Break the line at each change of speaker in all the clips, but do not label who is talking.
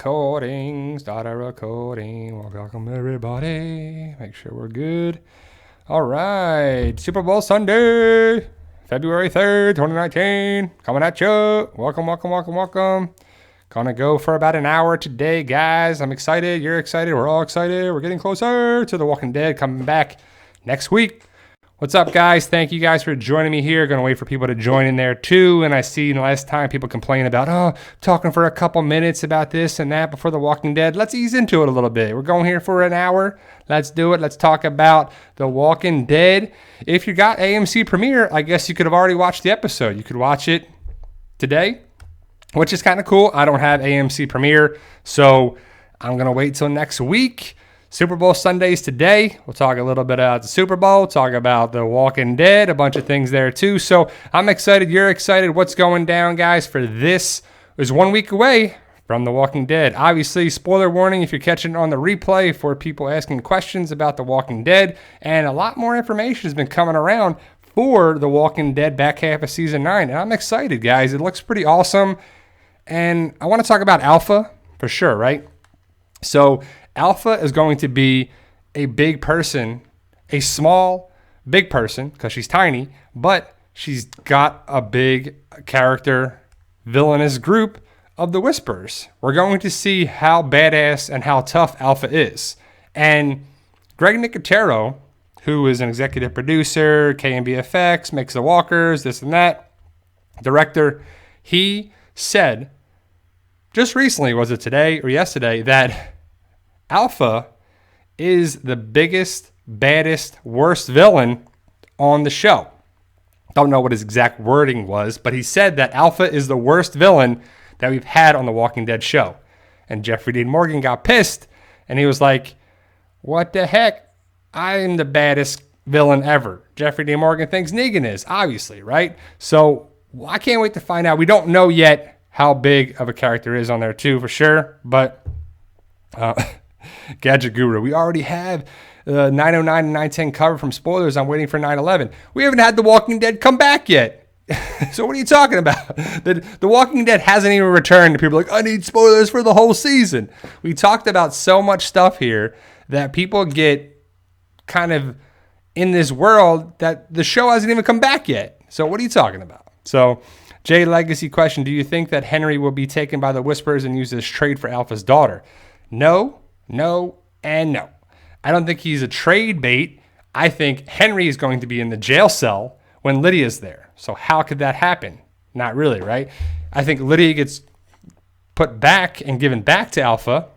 recording. Welcome, everybody. Make sure we're good. All right. Super Bowl Sunday, February 3rd, 2019. Coming at you. Welcome. Gonna go for about an hour today, guys. I'm excited. You're excited. We're all excited. We're getting closer to The Walking Dead coming back next week. What's up, guys? Thank you guys for joining me here. Going to wait for people to join in there, too. And I see last time people complain about, talking for a couple minutes about this and that before The Walking Dead. Let's ease into it a little bit. We're going here for an hour. Let's do it. Let's talk about The Walking Dead. If you got AMC Premiere, I guess you could have already watched the episode. You could watch it today, which is kind of cool. I don't have AMC Premiere, so I'm going to wait till next week. Super Bowl Sundays today. We'll talk a little bit about the Super Bowl, talk about The Walking Dead, a bunch of things there too. So I'm excited. You're excited. What's going down, guys, for this is 1 week away from The Walking Dead. Obviously, spoiler warning if you're catching it on the replay for people asking questions about The Walking Dead. And a lot more information has been coming around for The Walking Dead back half of season 9. And I'm excited, guys. It looks pretty awesome. And I want to talk about Alpha for sure, right? So Alpha is going to be a big person, a small, big person, because she's tiny, but she's got a big character, villainous group of the Whisperers. We're going to see how badass and how tough Alpha is. And Greg Nicotero, who is an executive producer, KMBFX, makes the Walkers, this and that, director, he said, just recently, was it today or yesterday, that Alpha is the biggest, baddest, worst villain on the show. Don't know what his exact wording was, but he said that Alpha is the worst villain that we've had on the Walking Dead show. And Jeffrey Dean Morgan got pissed, and he was like, what the heck? I'm the baddest villain ever. Jeffrey Dean Morgan thinks Negan is, obviously, right? So I can't wait to find out. We don't know yet how big of a character is on there too, for sure, but Gadget Guru, we already have 909 and 910 covered from spoilers. I'm waiting for 911. We haven't had The Walking Dead come back yet. So what are you talking about? The Walking Dead hasn't even returned. People are like, I need spoilers for the whole season. We talked about so much stuff here that people get kind of in this world that the show hasn't even come back yet. So what are you talking about? So Jay Legacy question, do you think that Henry will be taken by the Whisperers and used as trade for Alpha's daughter? No, and no. I don't think he's a trade bait. I think Henry is going to be in the jail cell when Lydia's there. So how could that happen? Not really, right? I think Lydia gets put back and given back to Alpha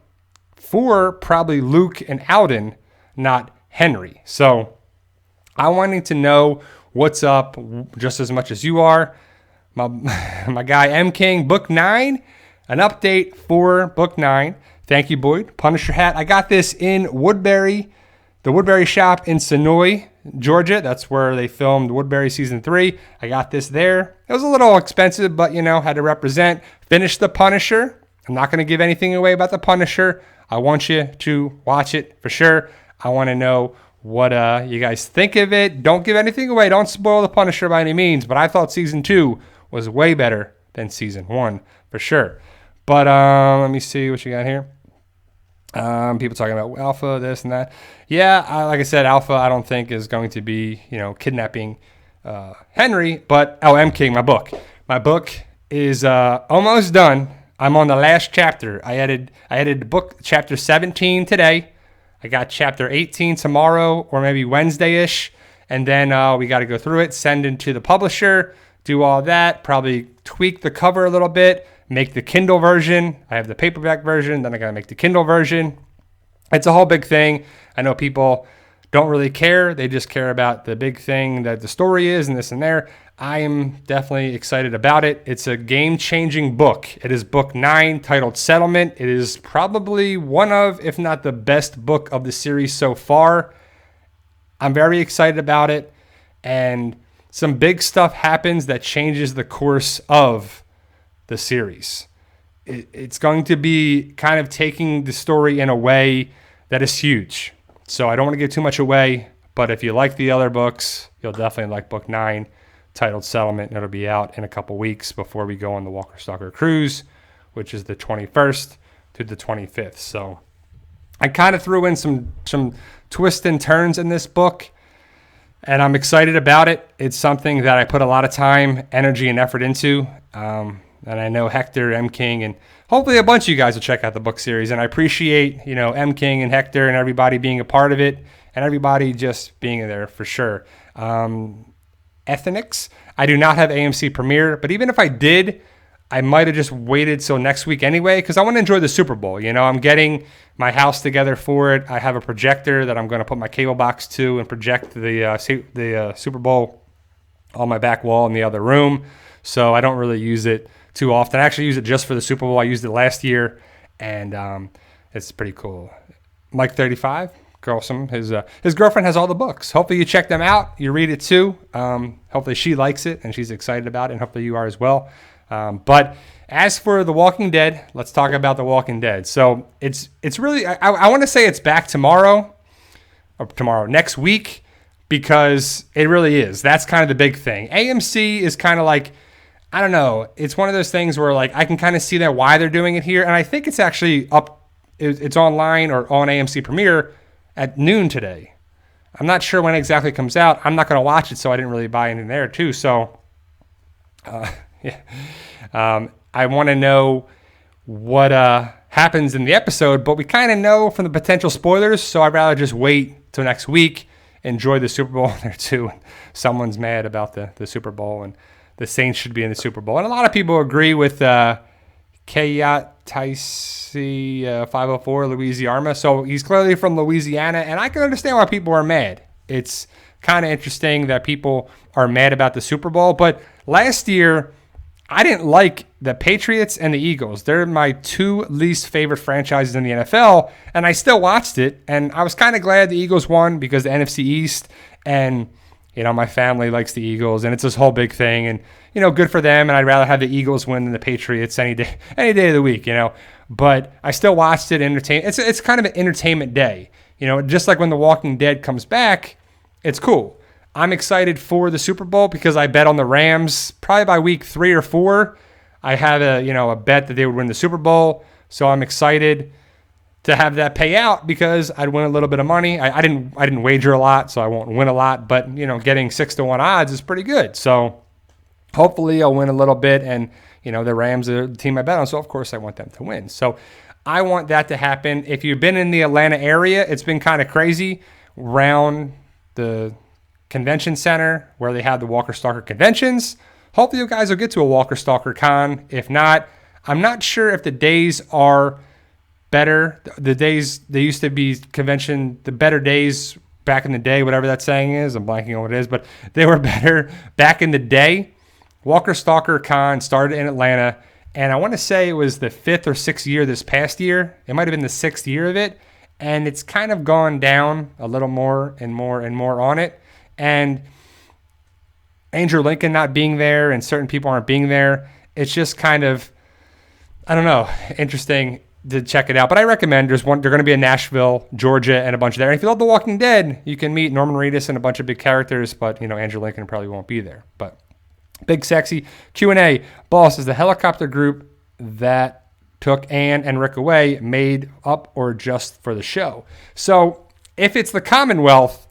for probably Luke and Alden, not Henry. So I'm wanting to know what's up just as much as you are. My guy M King, Book 9, an update for Book 9. Thank you, Boyd. Punisher hat. I got this in Woodbury, the Woodbury shop in Sonoy, Georgia. That's where they filmed Woodbury Season 3. I got this there. It was a little expensive, but, had to represent. Finished The Punisher. I'm not going to give anything away about The Punisher. I want you to watch it for sure. I want to know what you guys think of it. Don't give anything away. Don't spoil The Punisher by any means, but I thought Season 2 was way better than Season 1 for sure. But let me see what you got here. People talking about Alpha, this and that. Yeah, like I said, Alpha I don't think is going to be, kidnapping Henry. But, M King, my book. My book is almost done. I'm on the last chapter. I added the book chapter 17 today. I got chapter 18 tomorrow or maybe Wednesday-ish. And then we got to go through it, send it to the publisher, do all that, probably tweak the cover a little bit, make the Kindle version. I have the paperback version, then I got to make the Kindle version. It's a whole big thing. I know people don't really care. They just care about the big thing that the story is and this and there. I am definitely excited about it. It's a game-changing book. It is book 9 titled Settlement. It is probably one of, if not the best book of the series so far. I'm very excited about it. And some big stuff happens that changes the course of the series. It's going to be kind of taking the story in a way that is huge. So I don't want to give too much away, but if you like the other books, you'll definitely like book 9 titled Settlement. It'll be out in a couple weeks before we go on the Walker Stalker cruise, which is the 21st to the 25th. So I kind of threw in some twists and turns in this book, and I'm excited about it. It's something that I put a lot of time, energy, and effort into. And I know Hector, M. King, and hopefully a bunch of you guys will check out the book series. And I appreciate, M. King and Hector and everybody being a part of it, and everybody just being there for sure. Ethnics, I do not have AMC Premiere, but even if I did, I might have just waited till next week anyway, because I want to enjoy the Super Bowl. I'm getting my house together for it. I have a projector that I'm going to put my cable box to and project the Super Bowl on my back wall in the other room. So I don't really use it too often. I actually use it just for the Super Bowl. I used it last year, and it's pretty cool. Mike 35, awesome. His girlfriend has all the books. Hopefully you check them out. You read it too. Hopefully she likes it and she's excited about it, and hopefully you are as well. But as for The Walking Dead, let's talk about The Walking Dead. So it's really, I want to say it's back next week, because it really is. That's kind of the big thing. AMC is kind of like, I don't know. It's one of those things where like I can kind of see that why they're doing it here. And I think it's actually up. It's online or on AMC Premiere at noon today. I'm not sure when exactly it comes out. I'm not going to watch it, so I didn't really buy anything there too. So, yeah. I want to know what happens in the episode, but we kind of know from the potential spoilers. So I'd rather just wait till next week, enjoy the Super Bowl there too. Someone's mad about the Super Bowl, and the Saints should be in the Super Bowl. And a lot of people agree with Kayat Taisi 504 Louisiana. So he's clearly from Louisiana, and I can understand why people are mad. It's kind of interesting that people are mad about the Super Bowl. But last year, I didn't like the Patriots and the Eagles. They're my two least favorite franchises in the NFL, and I still watched it. And I was kind of glad the Eagles won because the NFC East, and my family likes the Eagles, and it's this whole big thing, and good for them. And I'd rather have the Eagles win than the Patriots any day of the week, But I still watched it. It's kind of an entertainment day, Just like when The Walking Dead comes back, it's cool. I'm excited for the Super Bowl because I bet on the Rams probably by week 3 or 4. I had a bet that they would win the Super Bowl, so I'm excited to have that pay out because I'd win a little bit of money. I didn't wager a lot, so I won't win a lot, but getting 6-1 odds is pretty good. So hopefully I'll win a little bit, and the Rams are the team I bet on, so of course I want them to win. So I want that to happen. If you've been in the Atlanta area, it's been kind of crazy around the convention center where they have the Walker Stalker conventions. Hopefully you guys will get to a Walker Stalker con. If not, I'm not sure if the days are better. The days they used to be convention, the better days back in the day, whatever that saying is, I'm blanking on what it is, but they were better back in the day. Walker Stalker Con started in Atlanta, and I want to say it was the 5th or 6th year this past year. It might have been the 6th year of it, and it's kind of gone down a little more and more and more on it. And Andrew Lincoln not being there and certain people aren't being there, it's just kind of, I don't know, interesting to check it out. But I recommend they're going to be in Nashville, Georgia, and a bunch of there. And if you love The Walking Dead, you can meet Norman Reedus and a bunch of big characters, but Andrew Lincoln probably won't be there. But Big Sexy Q&A, boss, is the helicopter group that took Anne and Rick away made up or just for the show? So if it's the Commonwealth,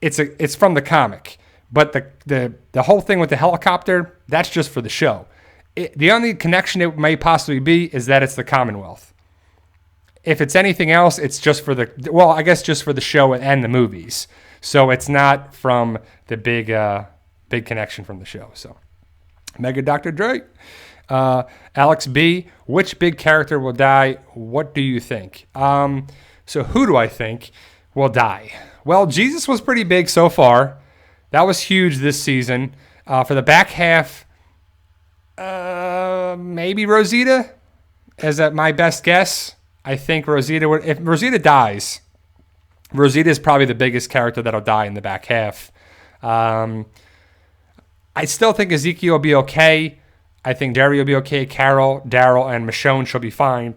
it's from the comic, but the whole thing with the helicopter, that's just for the show. The only connection it may possibly be is that it's the Commonwealth. If it's anything else, it's just for just for the show and the movies. So it's not from the big connection from the show. So Mega Dr. Dre, Alex B, which big character will die? What do you think? So who do I think will die? Well, Jesus was pretty big so far. That was huge this season. For the back half, maybe Rosita is my best guess. I think Rosita would. If Rosita dies, Rosita is probably the biggest character that'll die in the back half. I still think Ezekiel will be okay. I think Derry will be okay. Carol, Daryl, and Michonne she'll be fine.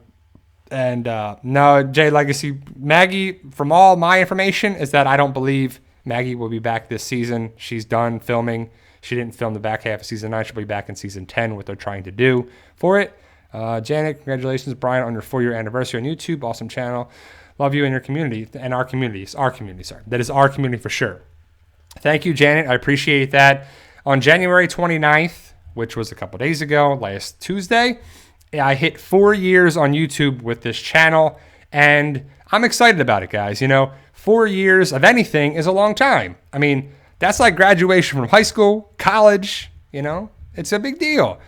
And no, Jay Legacy, Maggie, from all my information, is that I don't believe Maggie will be back this season. She's done filming. She didn't film the back half of season 9. She'll be back in season 10, what they're trying to do for it. Janet, congratulations, Brian, on your 4-year anniversary on YouTube. Awesome channel. Love you and your community and our community. Our community, sorry. That is our community for sure. Thank you, Janet. I appreciate that. On January 29th, which was a couple days ago, last Tuesday, I hit 4 years on YouTube with this channel, and I'm excited about it, guys. 4 years of anything is a long time. I mean, that's like graduation from high school, college, it's a big deal.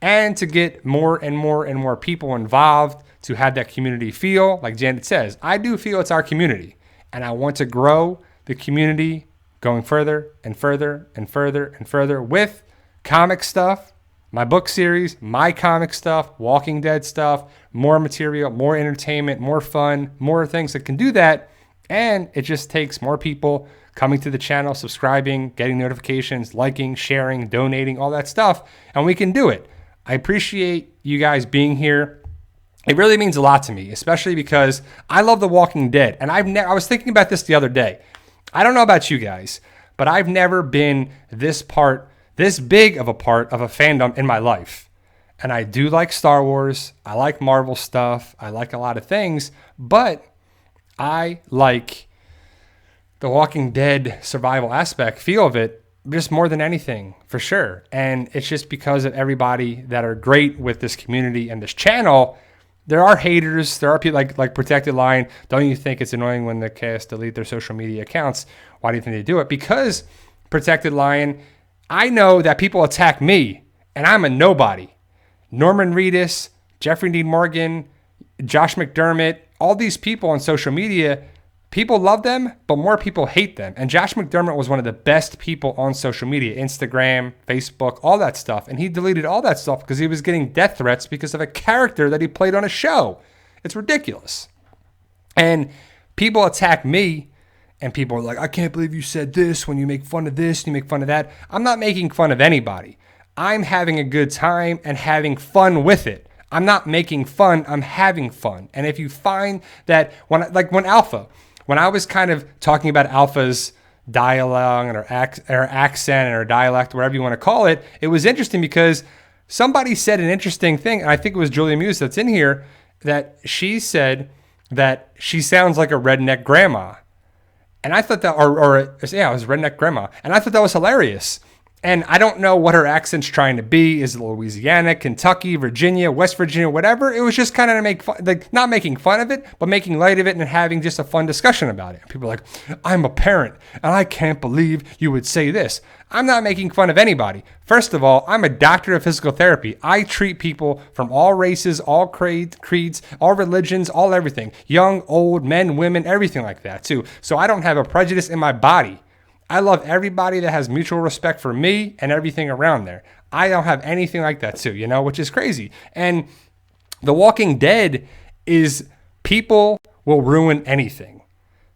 And to get more and more and more people involved, to have that community feel, like Janet says, I do feel it's our community. And I want to grow the community going further and further and further and further with comic stuff, my book series, my comic stuff, Walking Dead stuff, more material, more entertainment, more fun, more things that can do that. And it just takes more people coming to the channel, subscribing, getting notifications, liking, sharing, donating, all that stuff. And we can do it. I appreciate you guys being here. It really means a lot to me, especially because I love The Walking Dead. And I was thinking about this the other day. I don't know about you guys, but I've never been this big of a part of a fandom in my life. And I do like Star Wars. I like Marvel stuff. I like a lot of things, but I like the Walking Dead survival aspect, feel of it, just more than anything, for sure. And it's just because of everybody that are great with this community and this channel. There are haters. There are people like Protected Line. Don't you think it's annoying when the cast delete their social media accounts? Why do you think they do it? Because Protected Lion, I know that people attack me, and I'm a nobody. Norman Reedus, Jeffrey Dean Morgan, Josh McDermott, all these people on social media, people love them, but more people hate them. And Josh McDermott was one of the best people on social media, Instagram, Facebook, all that stuff. And he deleted all that stuff because he was getting death threats because of a character that he played on a show. It's ridiculous. And people attack me, and people are like, I can't believe you said this when you make fun of this, you make fun of that. I'm not making fun of anybody. I'm having a good time and having fun with it. I'm not making fun, I'm having fun. And if you find that when I was kind of talking about Alpha's dialogue or accent or dialect, whatever you want to call it, it was interesting because somebody said an interesting thing, and I think it was Julia Muse that's in here, that she said that she sounds like a redneck grandma. And I thought that, it was redneck grandma. And I thought that was hilarious. And I don't know what her accent's trying to be. Is it Louisiana, Kentucky, Virginia, West Virginia, whatever? It was just kind of to make fun, like not making fun of it, but making light of it and having just a fun discussion about it. People are like, I'm a parent and I can't believe you would say this. I'm not making fun of anybody. First of all, I'm a doctor of physical therapy. I treat people from all races, all creeds, all religions, all everything. Young, old, men, women, everything like that too. So I don't have a prejudice in my body. I love everybody that has mutual respect for me and everything around there. I don't have anything like that too, which is crazy. And The Walking Dead is people will ruin anything.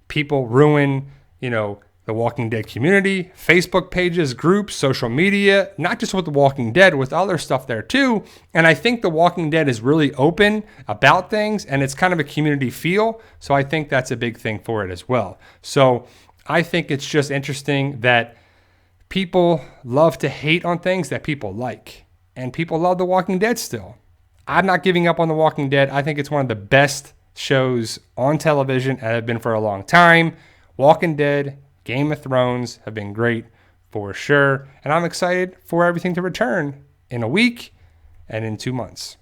People ruin, the Walking Dead community, Facebook pages, groups, social media, not just with The Walking Dead, with other stuff there too. And I think The Walking Dead is really open about things and it's kind of a community feel. So I think that's a big thing for it as well. So I think it's just interesting that people love to hate on things that people like. And people love The Walking Dead still. I'm not giving up on The Walking Dead. I think it's one of the best shows on television and have been for a long time. Walking Dead, Game of Thrones have been great for sure. And I'm excited for everything to return in a week and in 2 months.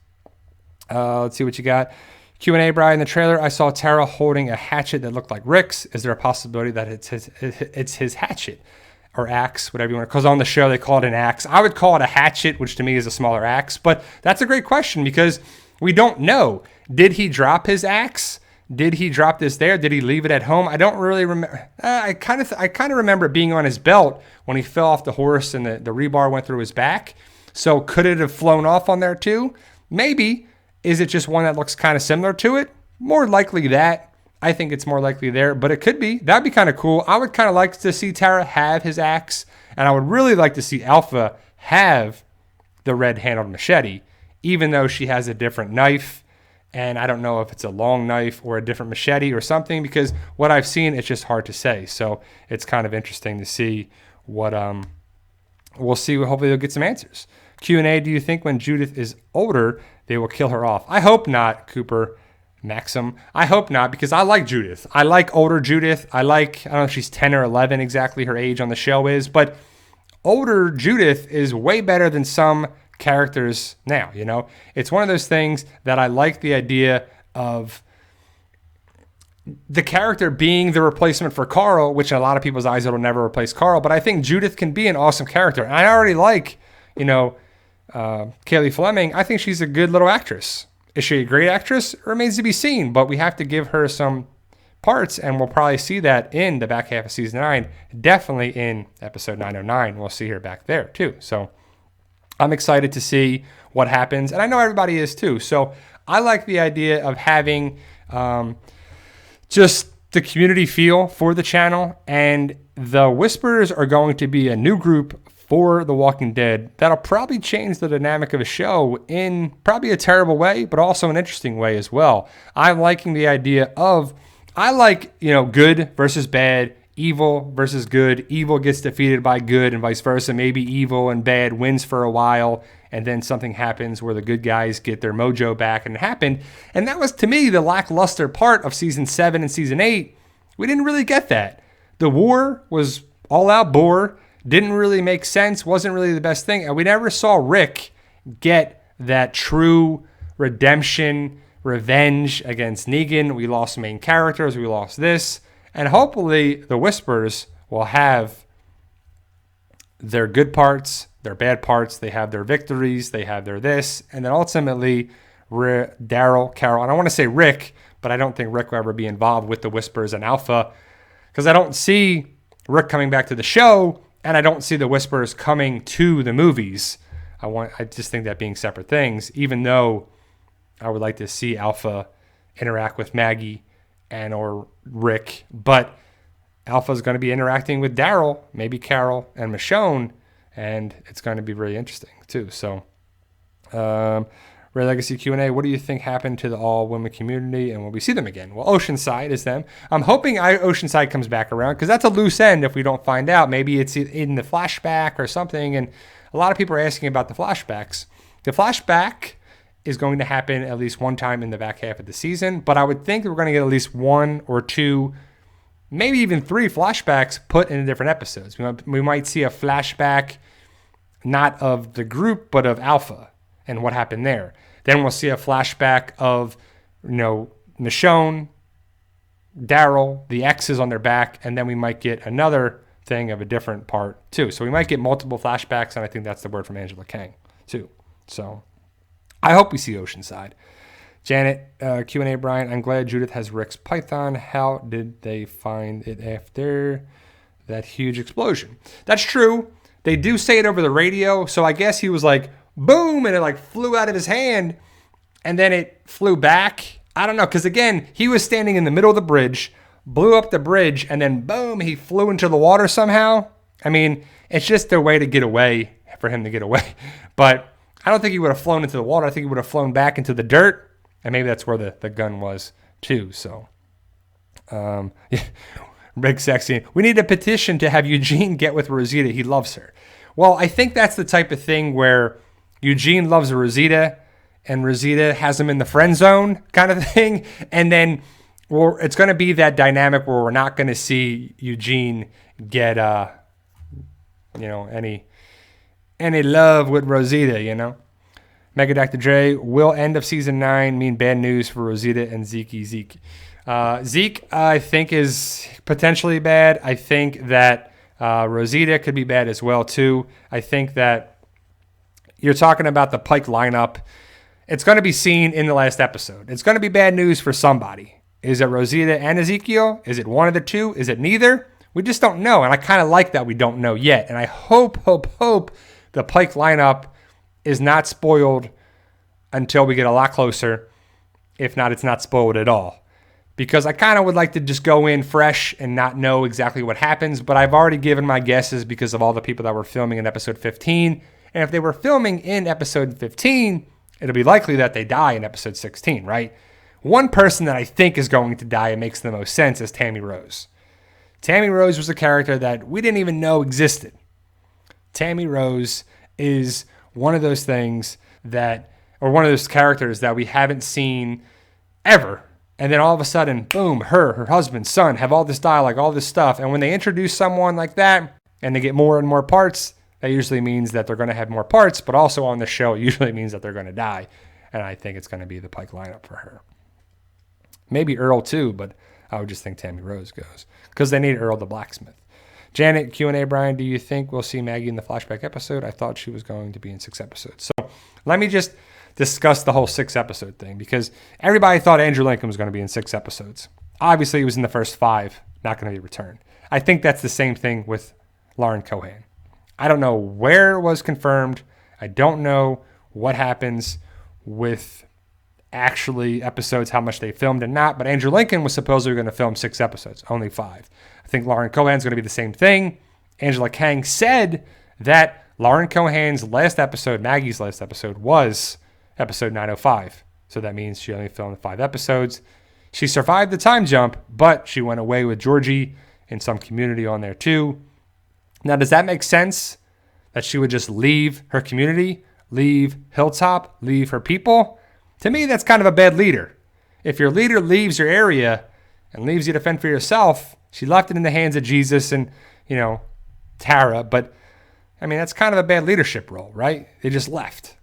Let's see what you got. Q&A, Brian. In the trailer, I saw Tara holding a hatchet that looked like Rick's. Is there a possibility that it's his hatchet or axe, whatever you want to, because on the show they call it an axe. I would call it a hatchet, which to me is a smaller axe. But that's a great question because we don't know. Did he drop his axe? Did he drop this there? Did he leave it at home? I don't really remember. I kind of remember it being on his belt when he fell off the horse and the rebar went through his back. So could it have flown off on there too? Maybe. Is it just one that looks kind of similar to it? More likely that. I think it's more likely there, but it could be. That'd be kind of cool. I would kind of like to see Tara have his axe, and I would really like to see Alpha have the red-handled machete, even though she has a different knife, and I don't know if it's a long knife or a different machete or something, because what I've seen, it's just hard to say. So it's kind of interesting to see what we'll see. Hopefully they'll get some answers. Q&A, do you think when Judith is older, they will kill her off? I hope not, Cooper Maxim. I hope not, because I like Judith. I like older Judith. I don't know if she's 10 or 11 exactly her age on the show is, but older Judith is way better than some characters now, you know? It's one of those things that I like the idea of the character being the replacement for Carl, which in a lot of people's eyes, it'll never replace Carl, but I think Judith can be an awesome character. And I already like, Kaylee Fleming. I think she's a good little actress. Is she a great actress? Remains to be seen, but we have to give her some parts, and we'll probably see that in the back half of season 9, definitely in episode 909. We'll see her back there too. So I'm excited to see what happens, and I know everybody is too. So I like the idea of having just the community feel for the channel, and the Whisperers are going to be a new group for The Walking Dead that'll probably change the dynamic of the show in probably a terrible way, but also an interesting way as well. I'm liking the idea of, good versus bad, evil versus good. Evil gets defeated by good and vice versa. Maybe evil and bad wins for a while, and then something happens where the good guys get their mojo back, and it happened. And that was, to me, the lackluster part of season 7 and season 8. We didn't really get that. The war was all out bore, didn't really make sense, wasn't really the best thing. And we never saw Rick get that true redemption, revenge against Negan. We lost main characters, we lost this. And hopefully the Whisperers will have their good parts, their bad parts. They have their victories, they have their this. And then ultimately, Daryl, Carol, and I want to say Rick, but I don't think Rick will ever be involved with the Whisperers and Alpha, because I don't see Rick coming back to the show, and I don't see the Whisperers coming to the movies. I just think that being separate things, even though I would like to see Alpha interact with Maggie and or Rick, but Alpha's going to be interacting with Daryl, maybe Carol and Michonne, and it's going to be really interesting too. So, Red Legacy Q&A, what do you think happened to the all-women community, and will we see them again? Well, Oceanside is them. I'm hoping Oceanside comes back around, because that's a loose end if we don't find out. Maybe it's in the flashback or something, and a lot of people are asking about the flashbacks. The flashback is going to happen at least one time in the back half of the season, but I would think we're going to get at least 1 or 2, maybe even 3 flashbacks put in different episodes. We might see a flashback not of the group, but of Alpha and what happened there. Then we'll see a flashback of, Michonne, Daryl, the X's on their back, and then we might get another thing of a different part too. So we might get multiple flashbacks, and I think that's the word from Angela Kang too. So I hope we see Oceanside. Janet, Q&A, Brian, I'm glad Judith has Rick's Python. How did they find it after that huge explosion? That's true. They do say it over the radio, so I guess he was like, boom, and it flew out of his hand, and then it flew back. I don't know, because again, he was standing in the middle of the bridge, blew up the bridge, and then boom, he flew into the water somehow. I mean, it's just their way to get away, for him to get away. But I don't think he would have flown into the water. I think he would have flown back into the dirt, and maybe that's where the gun was too. So, Big Sexy, we need a petition to have Eugene get with Rosita. He loves her. Well, I think that's the type of thing where Eugene loves Rosita, and Rosita has him in the friend zone kind of thing. And then it's going to be that dynamic where we're not going to see Eugene get, any love with Rosita, Mega Dr. Dre, will end of season 9 mean bad news for Rosita and Zeke? Zeke, I think, is potentially bad. I think that Rosita could be bad as well, too. I think that you're talking about the Pike lineup. It's going to be seen in the last episode. It's going to be bad news for somebody. Is it Rosita and Ezekiel? Is it one of the two? Is it neither? We just don't know, and I kind of like that we don't know yet. And I hope the Pike lineup is not spoiled until we get a lot closer. If not, it's not spoiled at all. Because I kind of would like to just go in fresh and not know exactly what happens, but I've already given my guesses because of all the people that were filming in episode 15. And if they were filming in episode 15, it'll be likely that they die in episode 16, right? One person that I think is going to die and makes the most sense is Tammy Rose. Tammy Rose was a character that we didn't even know existed. Tammy Rose is one of those things or one of those characters that we haven't seen ever. And then all of a sudden, boom, her husband, son have all this dialogue, all this stuff. And when they introduce someone like that and they get more and more parts, that usually means that they're going to have more parts. But also on the show, it usually means that they're going to die. And I think it's going to be the Pike lineup for her. Maybe Earl too, but I would just think Tammy Rose goes because they need Earl the blacksmith. Janet, Q&A, Brian, do you think we'll see Maggie in the flashback episode? I thought she was going to be in 6 episodes. So let me just discuss the whole 6 episode thing because everybody thought Andrew Lincoln was going to be in 6 episodes. Obviously, he was in the first 5, not going to be returned. I think that's the same thing with Lauren Cohan. I don't know where it was confirmed. I don't know what happens with actually episodes, how much they filmed and not, but Andrew Lincoln was supposedly going to film 6 episodes, only 5. I think Lauren Cohan's going to be the same thing. Angela Kang said that Lauren Cohan's last episode, Maggie's last episode, was episode 905. So that means she only filmed 5 episodes. She survived the time jump, but she went away with Georgie in some community on there too. Now, does that make sense that she would just leave her community, leave Hilltop, leave her people? To me, that's kind of a bad leader. If your leader leaves your area and leaves you to fend for yourself, she left it in the hands of Jesus and, Tara. But, that's kind of a bad leadership role, right? They just left.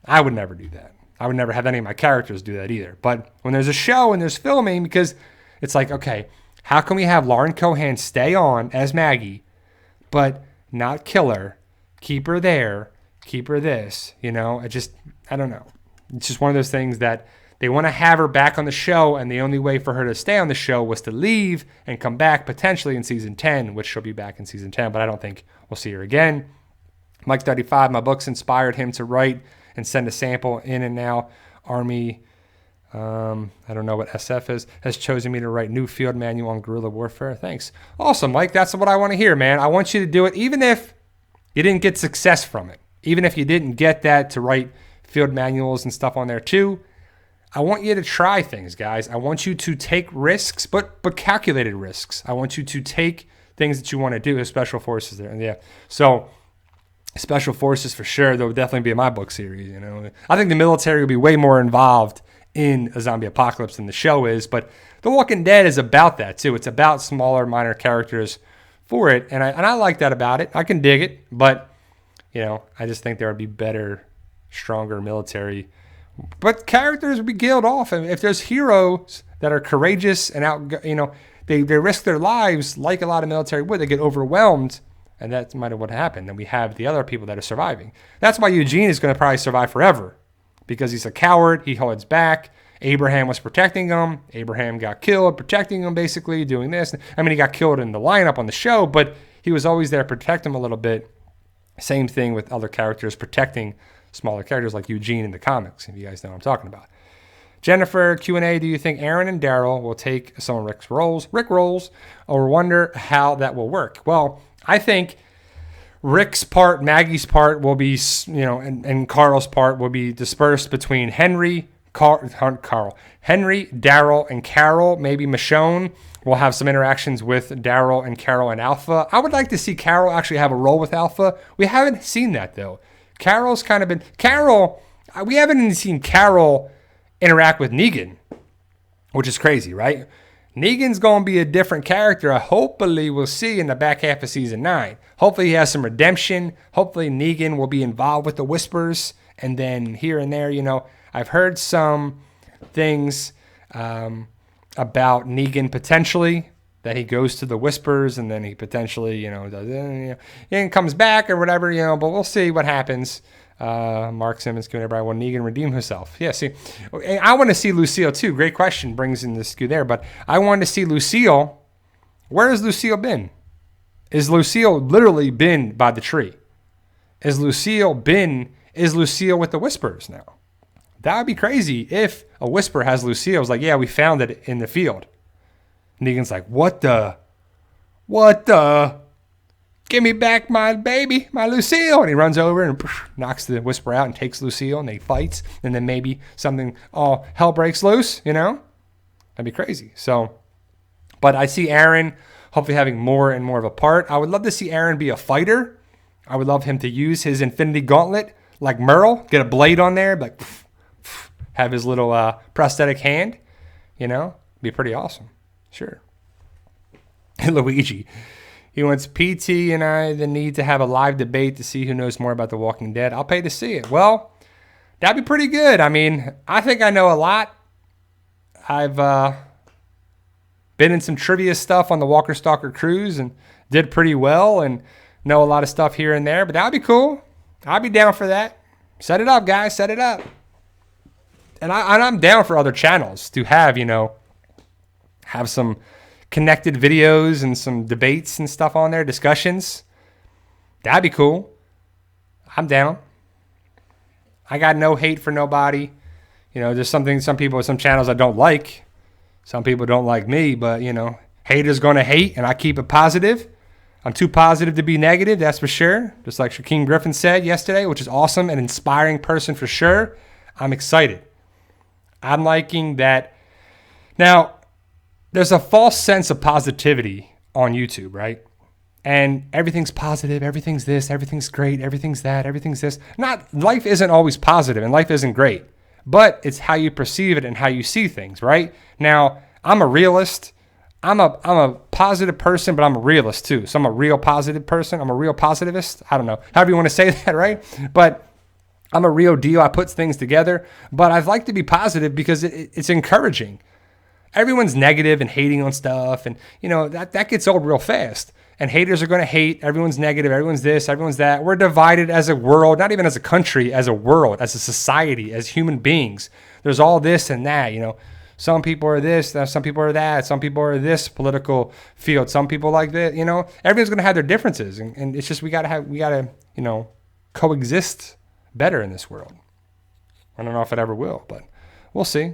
I would never do that. I would never have any of my characters do that either. But when there's a show and there's filming, because it's like, okay, how can we have Lauren Cohan stay on as Maggie, but not kill her, keep her there, keep her this, I don't know. It's just one of those things that they want to have her back on the show, and the only way for her to stay on the show was to leave and come back potentially in season 10, which she'll be back in season 10, but I don't think we'll see her again. Mike 35, my books inspired him to write and send a sample in, and now Army, I don't know what SF is, has chosen me to write new field manual on guerrilla warfare. Thanks. Awesome, Mike. That's what I want to hear, man. I want you to do it even if you didn't get success from it. Even if you didn't get that to write field manuals and stuff on there too. I want you to try things, guys. I want you to take risks, but calculated risks. I want you to take things that you want to do as special forces there. And yeah. So special forces for sure. That would definitely be in my book series. I think the military would be way more involved in a zombie apocalypse than the show is, but The Walking Dead is about that too. It's about smaller, minor characters for it. And I like that about it. I can dig it, but I just think there would be better, stronger military, but characters would be killed off. And if there's heroes that are courageous and out, they risk their lives like a lot of military would, they get overwhelmed, and that's might have what happened. Then we have the other people that are surviving. That's why Eugene is going to probably survive forever, because he's a coward. He holds back. Abraham was protecting him. Abraham got killed protecting him, basically doing this. He got killed in the lineup on the show, but he was always there to protect him a little bit. Same thing with other characters protecting smaller characters like Eugene in the comics, if you guys know what I'm talking about. Jennifer, Q&A, do you think Aaron and Daryl will take some of Rick roles, or wonder how that will work? Well, I think Rick's part, Maggie's part will be, and Carl's part will be dispersed between Henry, Daryl, and Carol. Maybe Michonne will have some interactions with Daryl and Carol and Alpha. I would like to see Carol actually have a role with Alpha. We haven't seen that, though. Carol's kind of been... we haven't even seen Carol interact with Negan, which is crazy, right? Negan's going to be a different character. Hopefully we'll see in the back half of season 9. Hopefully he has some redemption. Hopefully Negan will be involved with the Whispers. And then here and there, I've heard some things about Negan potentially, that he goes to the Whispers and then he potentially, does, and comes back or whatever, but we'll see what happens. Mark Simmons, everybody, will Negan redeem himself? Yeah, see, I want to see Lucille too. Great question, brings in the skew there, but I want to see Lucille. Where has Lucille been? Is Lucille literally been by the tree? Is Lucille with the Whispers now? That would be crazy if a Whisper has Lucille. It's like, yeah, we found it in the field. Negan's like, what the? Give me back my baby, my Lucille. And he runs over and knocks the Whisper out and takes Lucille, and they fights. And then maybe hell breaks loose, That'd be crazy. So, but I see Aaron hopefully having more and more of a part. I would love to see Aaron be a fighter. I would love him to use his Infinity Gauntlet like Merle, get a blade on there, like have his little prosthetic hand, be pretty awesome. Sure. And Luigi, he wants PT and I the need to have a live debate to see who knows more about The Walking Dead. I'll pay to see it. Well, that'd be pretty good. I mean, I think I know a lot. I've been in some trivia stuff on the Walker Stalker cruise and did pretty well and know a lot of stuff here and there, but that'd be cool. I'd be down for that. Set it up, guys. Set it up. And I'm down for other channels to have, have some connected videos and some debates and stuff on there, discussions. That'd be cool. I'm down. I got no hate for nobody. There's some channels I don't like. Some people don't like me, but, haters going to hate, and I keep it positive. I'm too positive to be negative, that's for sure. Just like Shaquem Griffin said yesterday, which is awesome, an inspiring person for sure. I'm excited. I'm liking that. Now, there's a false sense of positivity on YouTube, right? And everything's positive, everything's this, everything's great, everything's that, everything's this. Life isn't always positive and life isn't great, but it's how you perceive it and how you see things, right? Now, I'm a realist. I'm a positive person, but I'm a realist too. So I'm a real positive person. I'm a real positivist. I don't know, however you want to say that, right? But I'm a real deal. I put things together, but I'd like to be positive because it's encouraging. Everyone's negative and hating on stuff, and that gets old real fast. And haters are going to hate. Everyone's negative. Everyone's this. Everyone's that. We're divided as a world, not even as a country, as a world, as a society, as human beings. There's all this and that. Some people are this. Some people are that. Some people are this political field. Some people like that. Everyone's going to have their differences, and it's just we gotta coexist better in this world. I don't know if it ever will, but we'll see.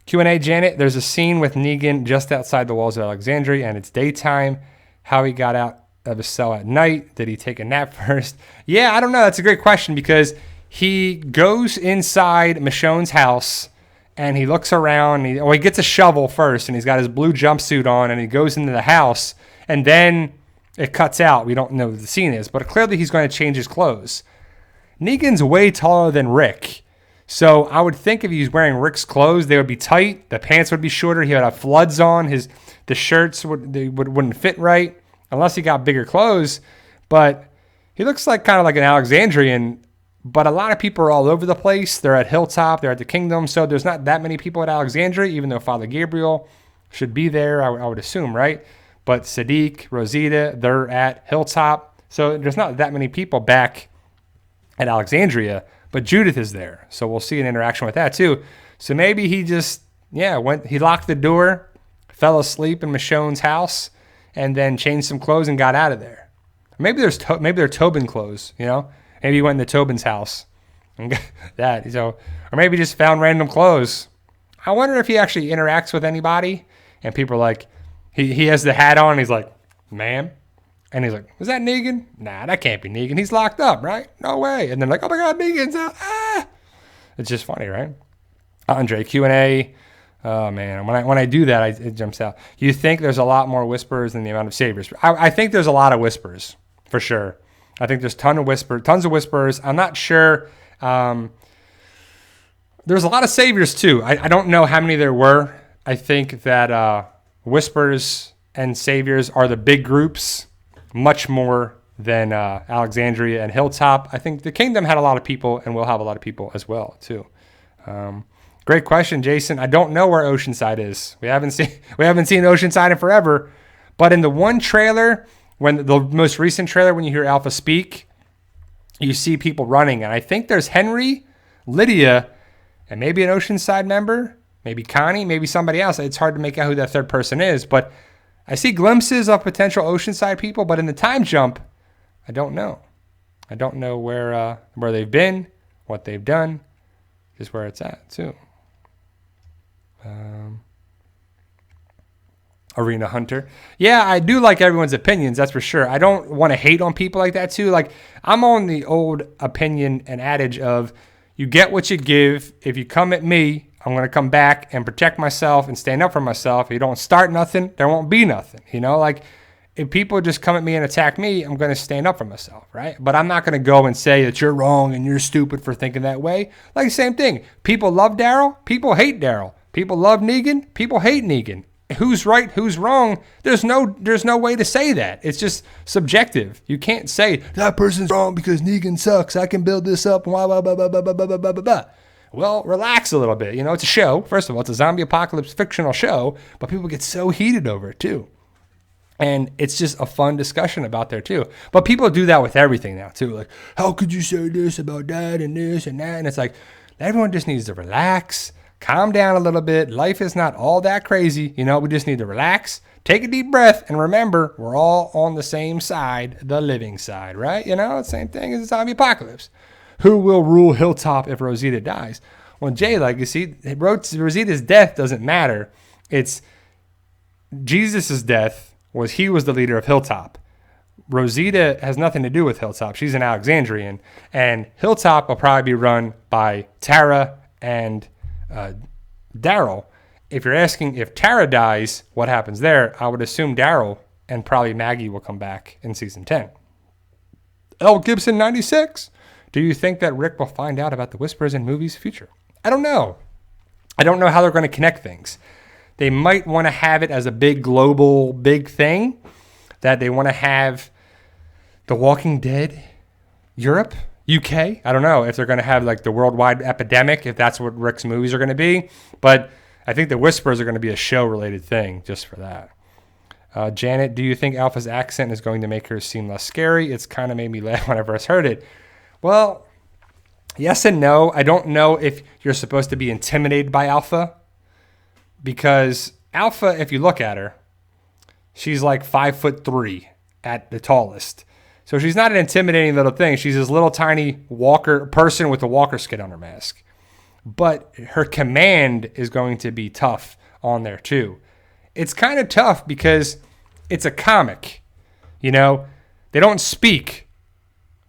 Q&A, Janet, there's a scene with Negan just outside the walls of Alexandria, and it's daytime. How he got out of his cell at night? Did he take a nap first? Yeah, I don't know. That's a great question because he goes inside Michonne's house, and he looks around. He gets a shovel first, and he's got his blue jumpsuit on, and he goes into the house, and then it cuts out. We don't know what the scene is, but clearly he's going to change his clothes. Negan's way taller than Rick. So I would think if he was wearing Rick's clothes, they would be tight. The pants would be shorter. He would have floods on. The shirts wouldn't fit right unless he got bigger clothes. But he looks like kind of like an Alexandrian. But a lot of people are all over the place. They're at Hilltop. They're at the Kingdom. So there's not that many people at Alexandria, even though Father Gabriel should be there, I would assume, right? But Sadiq, Rosita, they're at Hilltop. So there's not that many people back at Alexandria. But Judith is there, so we'll see an interaction with that too. So maybe he just, he locked the door, fell asleep in Michonne's house, and then changed some clothes and got out of there. Maybe they're Tobin clothes, Maybe he went into Tobin's house and got that. So, or maybe just found random clothes. I wonder if he actually interacts with anybody, and people are like, he has the hat on, and he's like, ma'am. And he's like, is that Negan? Nah, that can't be Negan. He's locked up, right? No way. And they're like, oh my God, Negan's out. Ah! It's just funny, right? Andre, Q&A. Oh, man. When I do that, it jumps out. You think there's a lot more whispers than the amount of saviors? I think there's a lot of whispers, for sure. I think there's tons of whispers. I'm not sure. There's a lot of saviors, too. I don't know how many there were. I think that whispers and saviors are the big groups, much more than Alexandria and Hilltop. I think the Kingdom had a lot of people and will have a lot of people as well, too. Great question, Jason. I don't know where Oceanside is. We haven't seen Oceanside in forever. But in the one trailer, when the most recent trailer, when you hear Alpha speak, you see people running. And I think there's Henry, Lydia, and maybe an Oceanside member, maybe Connie, maybe somebody else. It's hard to make out who that third person is, but I see glimpses of potential Oceanside people, but in the time jump, I don't know. I don't know where they've been, what they've done, just where it's at, too. Arena Hunter. Yeah, I do like everyone's opinions, that's for sure. I don't want to hate on people like that, too. Like, I'm on the old opinion and adage of you get what you give. If you come at me, I'm going to come back and protect myself and stand up for myself. If you don't start nothing, there won't be nothing. if people just come at me and attack me, I'm going to stand up for myself, right? But I'm not going to go and say that you're wrong and you're stupid for thinking that way. Like, same thing. People love Daryl. People hate Daryl. People love Negan. People hate Negan. Who's right? Who's wrong? There's no way to say that. It's just subjective. You can't say that person's wrong because Negan sucks. I can build this up. Blah, blah, blah, blah, blah, blah, blah, blah, blah. Well, relax a little bit. You know, it's a show. First of all, it's a zombie apocalypse fictional show, but people get so heated over it too. And it's just a fun discussion about there too. But people do that with everything now too. Like, how could you say this about that and this and that? And it's like, everyone just needs to relax, calm down a little bit. Life is not all that crazy. You know, we just need to relax, take a deep breath, and remember, we're all on the same side, the living side, right? You know, same thing as the zombie apocalypse. Who will rule Hilltop if Rosita dies? Well, Jay, like you see, Rosita's death doesn't matter. It's Jesus' death. He was the leader of Hilltop. Rosita has nothing to do with Hilltop. She's an Alexandrian. And Hilltop will probably be run by Tara and Daryl. If you're asking if Tara dies, what happens there, I would assume Daryl and probably Maggie will come back in season 10. L. Gibson 96. Do you think that Rick will find out about the Whispers in movies' future? I don't know. I don't know how they're going to connect things. They might want to have it as a big global, big thing, that they want to have The Walking Dead, Europe, UK. I don't know if they're going to have like the worldwide epidemic, if that's what Rick's movies are going to be. But I think the Whispers are going to be a show-related thing just for that. Janet, do you think Alpha's accent is going to make her seem less scary? It's kind of made me laugh when I first heard it. Well, yes and no. I don't know if you're supposed to be intimidated by Alpha. Because Alpha, if you look at her, she's like 5'3" at the tallest. So she's not an intimidating little thing. She's this little tiny walker person with a walker skin on her mask. But her command is going to be tough on there too. It's kind of tough because it's a comic. You know, they don't speak.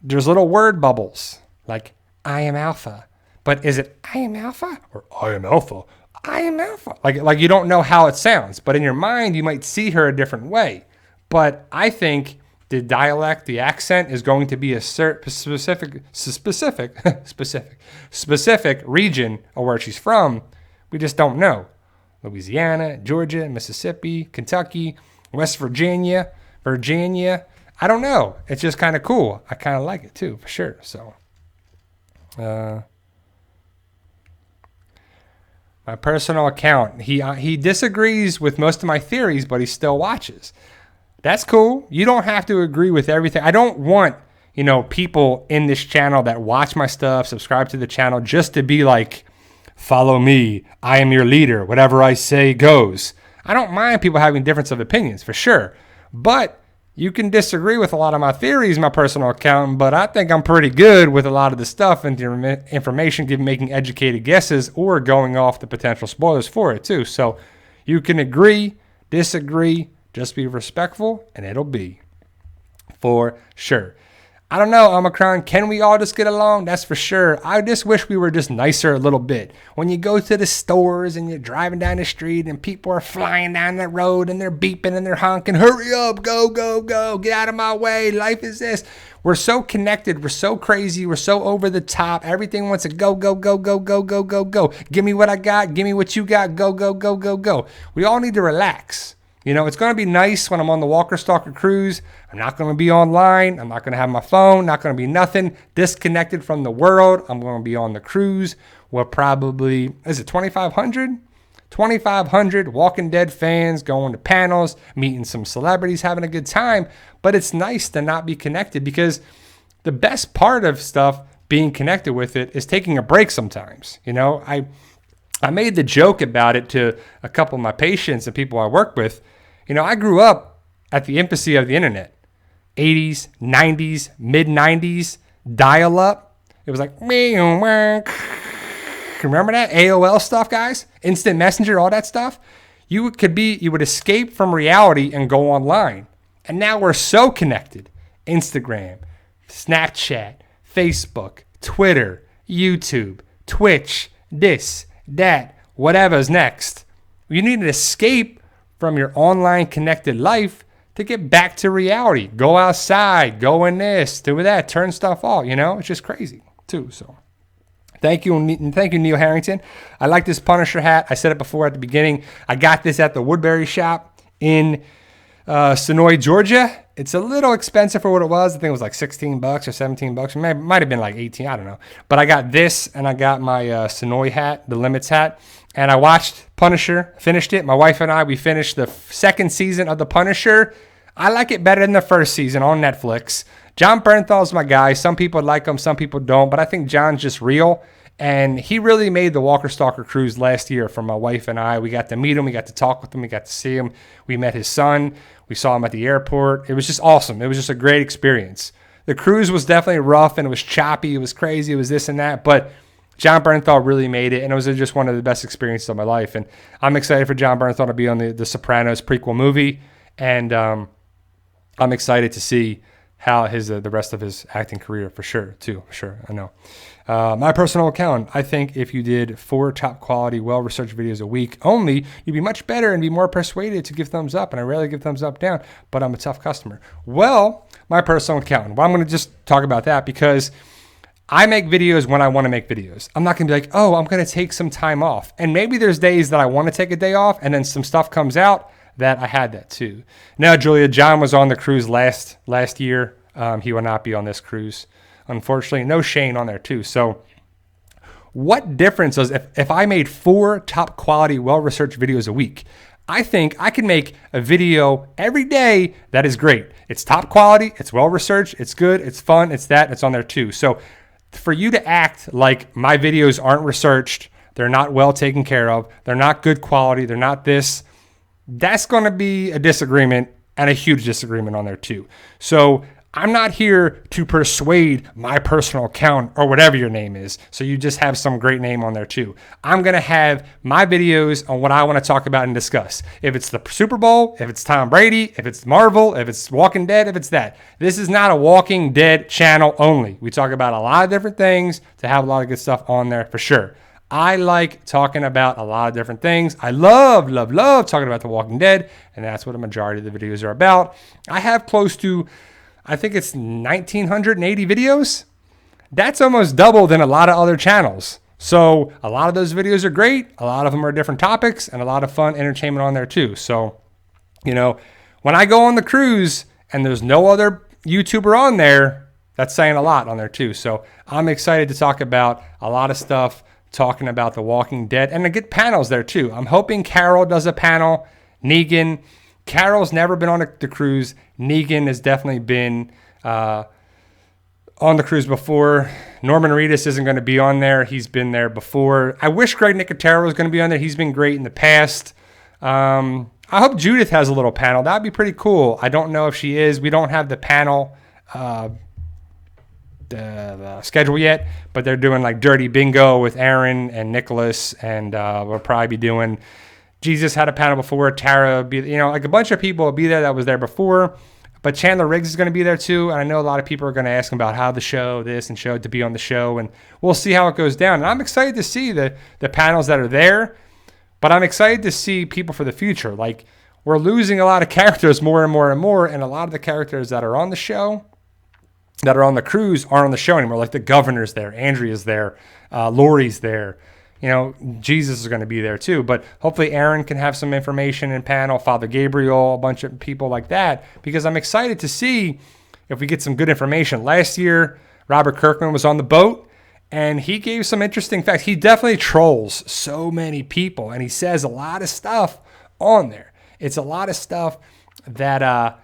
There's little word bubbles like, I am Alpha. But is it I am Alpha or I am Alpha? I am Alpha. Like you don't know how it sounds, but in your mind, you might see her a different way. But I think the dialect, the accent is going to be a specific region of where she's from. We just don't know. Louisiana, Georgia, Mississippi, Kentucky, West Virginia. I don't know. It's just kind of cool. I kind of like it too, for sure. So, my personal account, he disagrees with most of my theories, but he still watches. That's cool. You don't have to agree with everything. I don't want, people in this channel that watch my stuff, subscribe to the channel, just to be like, follow me. I am your leader. Whatever I say goes. I don't mind people having difference of opinions, for sure. But you can disagree with a lot of my theories, my personal account, but I think I'm pretty good with a lot of the stuff and the information, making educated guesses or going off the potential spoilers for it too. So you can agree, disagree, just be respectful, and it'll be for sure. I don't know, Omicron, can we all just get along? That's for sure. I just wish we were just nicer a little bit. When you go to the stores and you're driving down the street and people are flying down the road and they're beeping and they're honking, hurry up, go, go, go, get out of my way, life is this. We're so connected, we're so crazy, we're so over the top. Everything wants to go, go, go, go, go, go, go, go. Give me what I got, give me what you got, go, go, go, go, go. We all need to relax. It's going to be nice when I'm on the Walker Stalker cruise. I'm not going to be online. I'm not going to have my phone. Not going to be nothing. Disconnected from the world. I'm going to be on the cruise. We're probably, is it 2,500? 2,500 Walking Dead fans going to panels, meeting some celebrities, having a good time. But it's nice to not be connected because the best part of stuff, being connected with it, is taking a break sometimes. I made the joke about it to a couple of my patients and people I work with. I grew up at the infancy of the internet. 80s, 90s, mid-90s, dial-up. It was like, remember that? AOL stuff, guys? Instant Messenger, all that stuff. You would escape from reality and go online. And now we're so connected. Instagram, Snapchat, Facebook, Twitter, YouTube, Twitch, this, that, whatever's next. You need an escape from your online connected life to get back to reality. Go outside, go in this, do that, turn stuff off. It's just crazy too. So thank you, Neil Harrington. I like this Punisher hat. I said it before at the beginning. I got this at the Woodbury shop in Sonoy, Georgia. It's a little expensive for what it was. I think it was like $16 or $17. It might have been like 18. I don't know. But I got this, and I got my Sonoy hat, the Limits hat. And I watched Punisher, finished it. My wife and I, we finished the second season of The Punisher. I like it better than the first season on Netflix. Jon Bernthal's my guy. Some people like him, some people don't. But I think John's just real. And he really made the Walker Stalker cruise last year for my wife and I. We got to meet him. We got to talk with him. We got to see him. We met his son. We saw him at the airport. It was just awesome. It was just a great experience. The cruise was definitely rough, and it was choppy. It was crazy. It was this and that. But Jon Bernthal really made it, and it was just one of the best experiences of my life. And I'm excited for Jon Bernthal to be on the Sopranos prequel movie. And I'm excited to see how the rest of his acting career for sure, I know. My personal account, I think if you did 4 top quality, well-researched videos a week only, you'd be much better and be more persuaded to give thumbs up. And I rarely give thumbs up down, but I'm a tough customer. Well, my personal account. Well, I'm going to just talk about that because I make videos when I want to make videos. I'm not going to be like, oh, I'm going to take some time off. And maybe there's days that I want to take a day off and then some stuff comes out that I had that too. Now, Julia, John was on the cruise last year. He will not be on this cruise. Unfortunately, no Shane on there too. So what difference does if I made 4 top quality, well-researched videos a week? I think I can make a video every day that is great. It's top quality, it's well-researched, it's good, it's fun, it's on there too. So for you to act like my videos aren't researched, they're not well taken care of, they're not good quality, they're not this, that's going to be a disagreement and a huge disagreement on there too. So I'm not here to persuade my personal account or whatever your name is, so you just have some great name on there too. I'm going to have my videos on what I want to talk about and discuss. If it's the Super Bowl, if it's Tom Brady, if it's Marvel, if it's Walking Dead, if it's that. This is not a Walking Dead channel only. We talk about a lot of different things to have a lot of good stuff on there for sure. I like talking about a lot of different things. I love talking about The Walking Dead, and that's what a majority of the videos are about. I have close to, I think it's 1,980 videos. That's almost double than a lot of other channels. So a lot of those videos are great. A lot of them are different topics and a lot of fun entertainment on there too. So, when I go on the cruise and there's no other YouTuber on there, that's saying a lot on there too. So I'm excited to talk about a lot of stuff, talking about The Walking Dead, and to get panels there too. I'm hoping Carol does a panel, Negan. Carol's never been on the cruise. Negan has definitely been on the cruise before. Norman Reedus isn't going to be on there. He's been there before. I wish Greg Nicotero was going to be on there. He's been great in the past. I hope Judith has a little panel. That would be pretty cool. I don't know if she is. We don't have the panel the schedule yet, but they're doing like Dirty Bingo with Aaron and Nicholas, and we'll probably be doing... Jesus had a panel before. Tara, like a bunch of people will be there that was there before. But Chandler Riggs is going to be there too. And I know a lot of people are going to ask him about how the show, this and show to be on the show. And we'll see how it goes down. And I'm excited to see the panels that are there. But I'm excited to see people for the future. Like, we're losing a lot of characters more and more and more. And a lot of the characters that are on the show, that are on the cruise, aren't on the show anymore. Like the governor's there. Andrea's there. Lori's there. Jesus is going to be there too, but hopefully Aaron can have some information in panel, Father Gabriel, a bunch of people like that, because I'm excited to see if we get some good information. Last year, Robert Kirkman was on the boat, and he gave some interesting facts. He definitely trolls so many people, and he says a lot of stuff on there. It's a lot of stuff that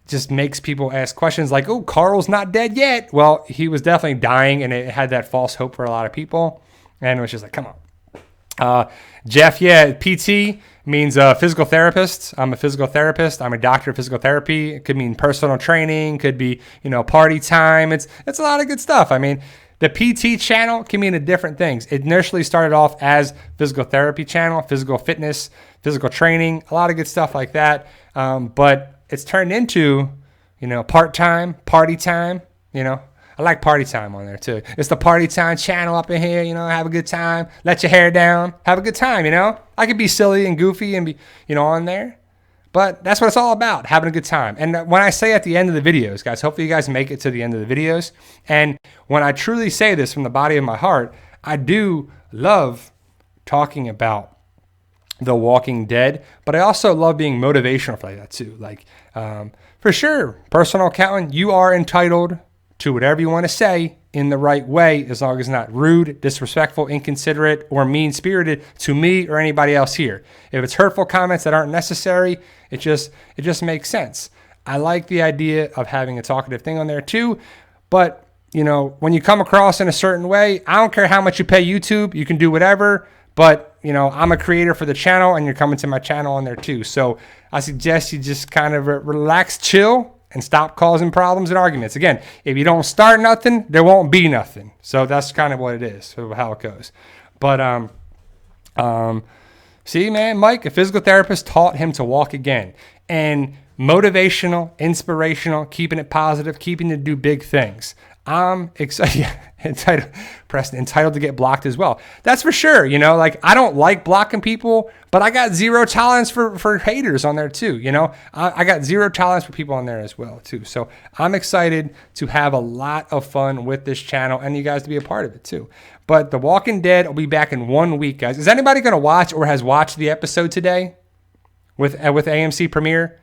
just makes people ask questions like, oh, Carl's not dead yet. Well, he was definitely dying, and it had that false hope for a lot of people. And it was just like, come on. Jeff, PT means physical therapist. I'm a physical therapist. I'm a doctor of physical therapy. It could mean personal training. Could be, party time. It's a lot of good stuff. I mean, the PT channel can mean different things. It initially started off as physical therapy channel, physical fitness, physical training, a lot of good stuff like that. But it's turned into, part-time, party time, I like party time on there too. It's the party time channel up in here, have a good time, let your hair down, have a good time, I could be silly and goofy and be, on there. But that's what it's all about, having a good time. And when I say at the end of the videos, guys, hopefully you guys make it to the end of the videos. And when I truly say this from the body of my heart, I do love talking about The Walking Dead, but I also love being motivational for that too. Like, for sure, personal accountant, you are entitled to whatever you want to say in the right way, as long as it's not rude, disrespectful, inconsiderate, or mean-spirited to me or anybody else here. If it's hurtful comments that aren't necessary, it just makes sense. I like the idea of having a talkative thing on there too, but when you come across in a certain way, I don't care how much you pay YouTube, you can do whatever, but I'm a creator for the channel and you're coming to my channel on there too. So I suggest you just kind of relax, chill, and stop causing problems and arguments. Again, if you don't start nothing, there won't be nothing. So that's kind of what it is, how it goes. But see, man, Mike, a physical therapist taught him to walk again. And motivational, inspirational, keeping it positive, keeping to do big things. I'm excited, entitled to get blocked as well. That's for sure. I don't like blocking people, but I got zero tolerance for haters on there too. I got zero tolerance for people on there as well too. So I'm excited to have a lot of fun with this channel and you guys to be a part of it too. But The Walking Dead will be back in 1 week, guys. Is anybody going to watch or has watched the episode today with AMC Premiere?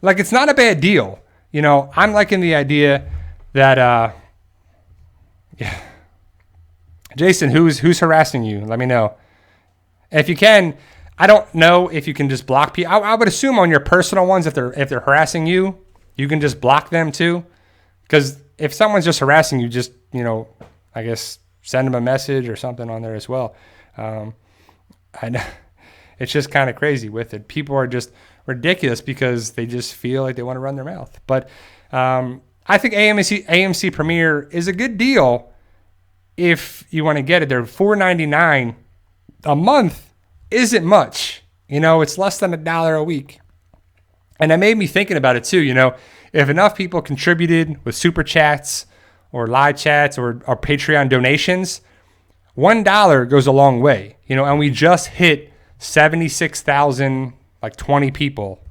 Like, it's not a bad deal. I'm liking the idea that, yeah. Jason, who's harassing you? Let me know. If you can, I don't know if you can just block people. I would assume on your personal ones, if they're harassing you, you can just block them too. Because if someone's just harassing you, just I guess send them a message or something on there as well. I know it's just kind of crazy with it. People are just ridiculous because they just feel like they want to run their mouth. But I think AMC Premiere is a good deal if you want to get it. They're $4.99 a month. Isn't much. It's less than $1 a week. And that made me thinking about it too. If enough people contributed with super chats or live chats or Patreon donations, $1 goes a long way. And we just hit 76,000, like 20 people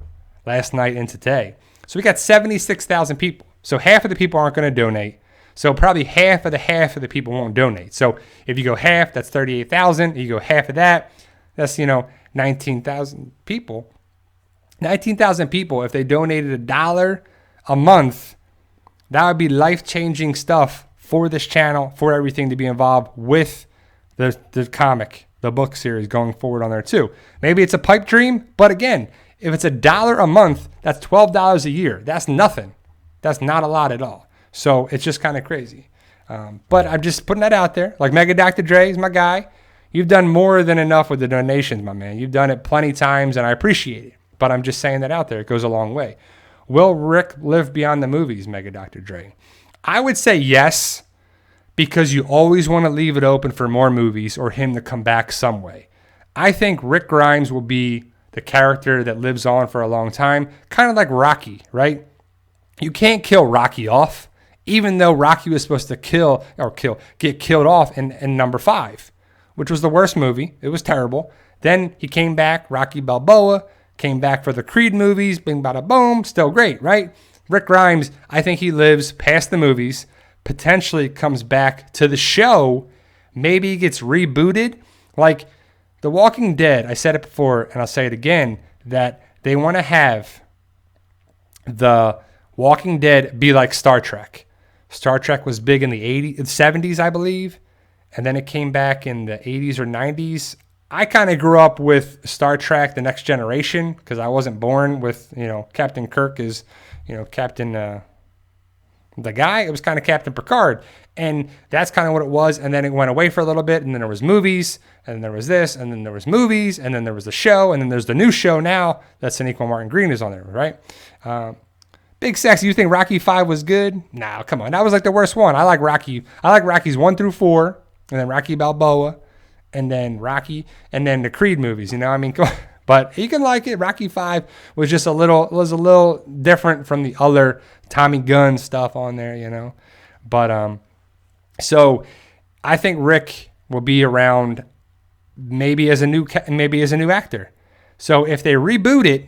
last night and today. So we got 76,000 people. So half of the people aren't going to donate. So probably half of the people won't donate. So if you go half, that's 38,000. You go half of that, that's 19,000 people. 19,000 people, if they donated $1 a month, that would be life-changing stuff for this channel, for everything to be involved with the comic, the book series going forward on there too. Maybe it's a pipe dream, but again, if it's $1 a month, that's $12 a year. That's nothing. That's not a lot at all. So it's just kind of crazy. But I'm just putting that out there. Like Mega Dr. Dre is my guy. You've done more than enough with the donations, my man. You've done it plenty times, and I appreciate it. But I'm just saying that out there. It goes a long way. Will Rick live beyond the movies, Mega Dr. Dre? I would say yes, because you always want to leave it open for more movies or him to come back some way. I think Rick Grimes will be the character that lives on for a long time, kind of like Rocky, right? You can't kill Rocky off, even though Rocky was supposed to get killed off in number 5, which was the worst movie. It was terrible. Then he came back, Rocky Balboa, came back for the Creed movies, bing, bada, boom, still great, right? Rick Grimes, I think he lives past the movies, potentially comes back to the show, maybe he gets rebooted. Like The Walking Dead, I said it before, and I'll say it again, that they want to have The Walking Dead be like Star Trek. Star Trek was big in the 70s, I believe, and then it came back in the 80s or 90s. I kind of grew up with Star Trek: The Next Generation because I wasn't born with, Captain Kirk is, Captain, the guy. It was kind of Captain Picard. And that's kind of what it was. And then it went away for a little bit. And then there was movies. And then there was this. And then there was movies. And then there was the show. And then there's the new show now that Sonequa Martin Green is on there, right? Big Sexy, you think Rocky 5 was good? Nah, come on. That was like the worst one. I like Rockies 1 through 4. And then Rocky Balboa. And then Rocky, and then the Creed movies, but you can like it. Rocky 5 was just a little different from the other Tommy Gunn stuff on there, But so I think Rick will be around maybe as a new actor. So if they reboot it,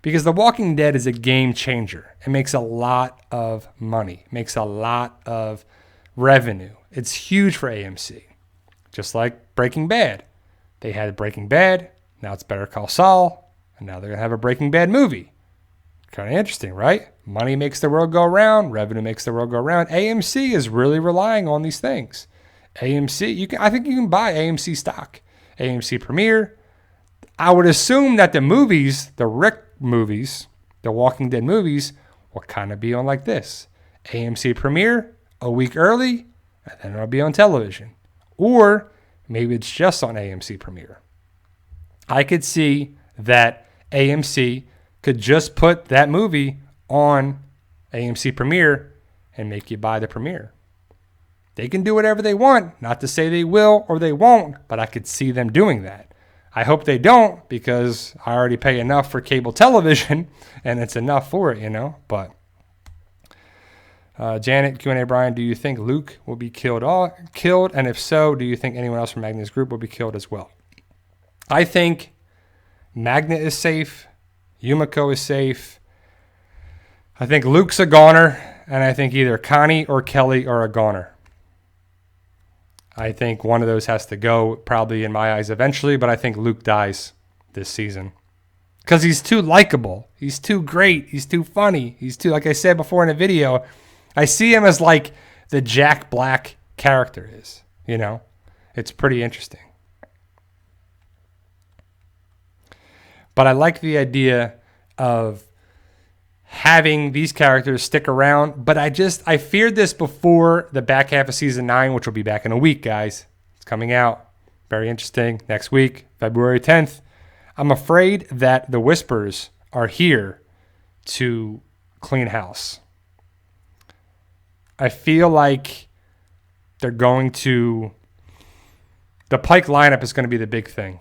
Because The Walking Dead is a game changer. It makes a lot of money, makes a lot of revenue. It's huge for AMC. Just like Breaking Bad. They had Breaking Bad, now it's Better Call Saul, and now they're going to have a Breaking Bad movie. Kind of interesting, right? Money makes the world go around, revenue makes the world go around. AMC is really relying on these things. AMC, I think you can buy AMC stock. AMC Premiere. I would assume that the movies, the Rick movies, the Walking Dead movies, will kind of be on like this. AMC Premiere a week early, and then it'll be on television. Or maybe it's just on AMC Premiere. I could see that AMC could just put that movie on AMC Premiere and make you buy the premiere. They can do whatever they want. Not to say they will or they won't, but I could see them doing that. I hope they don't, because I already pay enough for cable television and it's enough for it, you know. But Janet, Q&A, Brian, do you think Luke will be killed? And if so, do you think anyone else from Magna's group will be killed as well? I think Magna is safe. Yumiko is safe. I think Luke's a goner. And I think either Connie or Kelly are a goner. I think one of those has to go, probably in my eyes eventually, but I think Luke dies this season. Because he's too likable. He's too great. He's too funny. He's too, like I said before in a video, I see him as like the Jack Black character is, you know? It's pretty interesting. But I like the idea of having these characters stick around. But I feared this before the back half of season 9, which will be back in a week, guys. It's coming out. Very interesting. Next week, February 10th. I'm afraid that the Whispers are here to clean house. I feel like they're going to... The Pike lineup is going to be the big thing.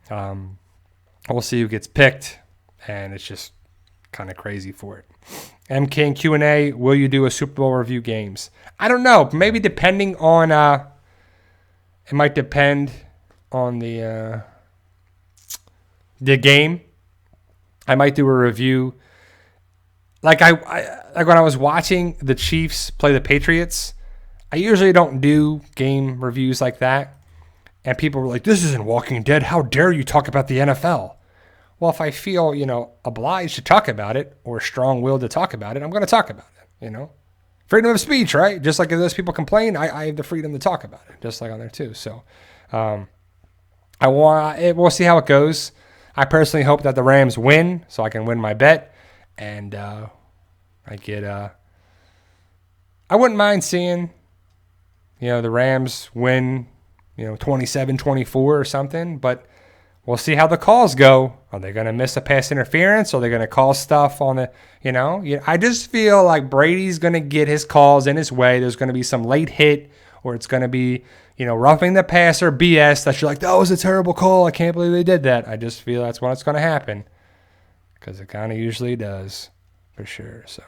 We'll see who gets picked, and it's just kind of crazy for it. MK and Q&A, will you do a Super Bowl review games? I don't know. Maybe depending on... it might depend on the game. I might do a review. Like like when I was watching the Chiefs play the Patriots, I usually don't do game reviews like that. And people were like, this isn't Walking Dead. How dare you talk about the NFL? Well, if I feel, obliged to talk about it or strong-willed to talk about it, I'm going to talk about it, Freedom of speech, right? Just like if those people complain, I have the freedom to talk about it, just like on there too. So we'll see how it goes. I personally hope that the Rams win so I can win my bet. And I wouldn't mind seeing, the Rams win, 27-24 or something, but we'll see how the calls go. Are they going to miss a pass interference? Are they going to call stuff on the, I just feel like Brady's going to get his calls in his way. There's going to be some late hit, or it's going to be, roughing the passer BS that you're like, that was a terrible call. I can't believe they did that. I just feel that's what's going to happen, because it kind of usually does, for sure. So,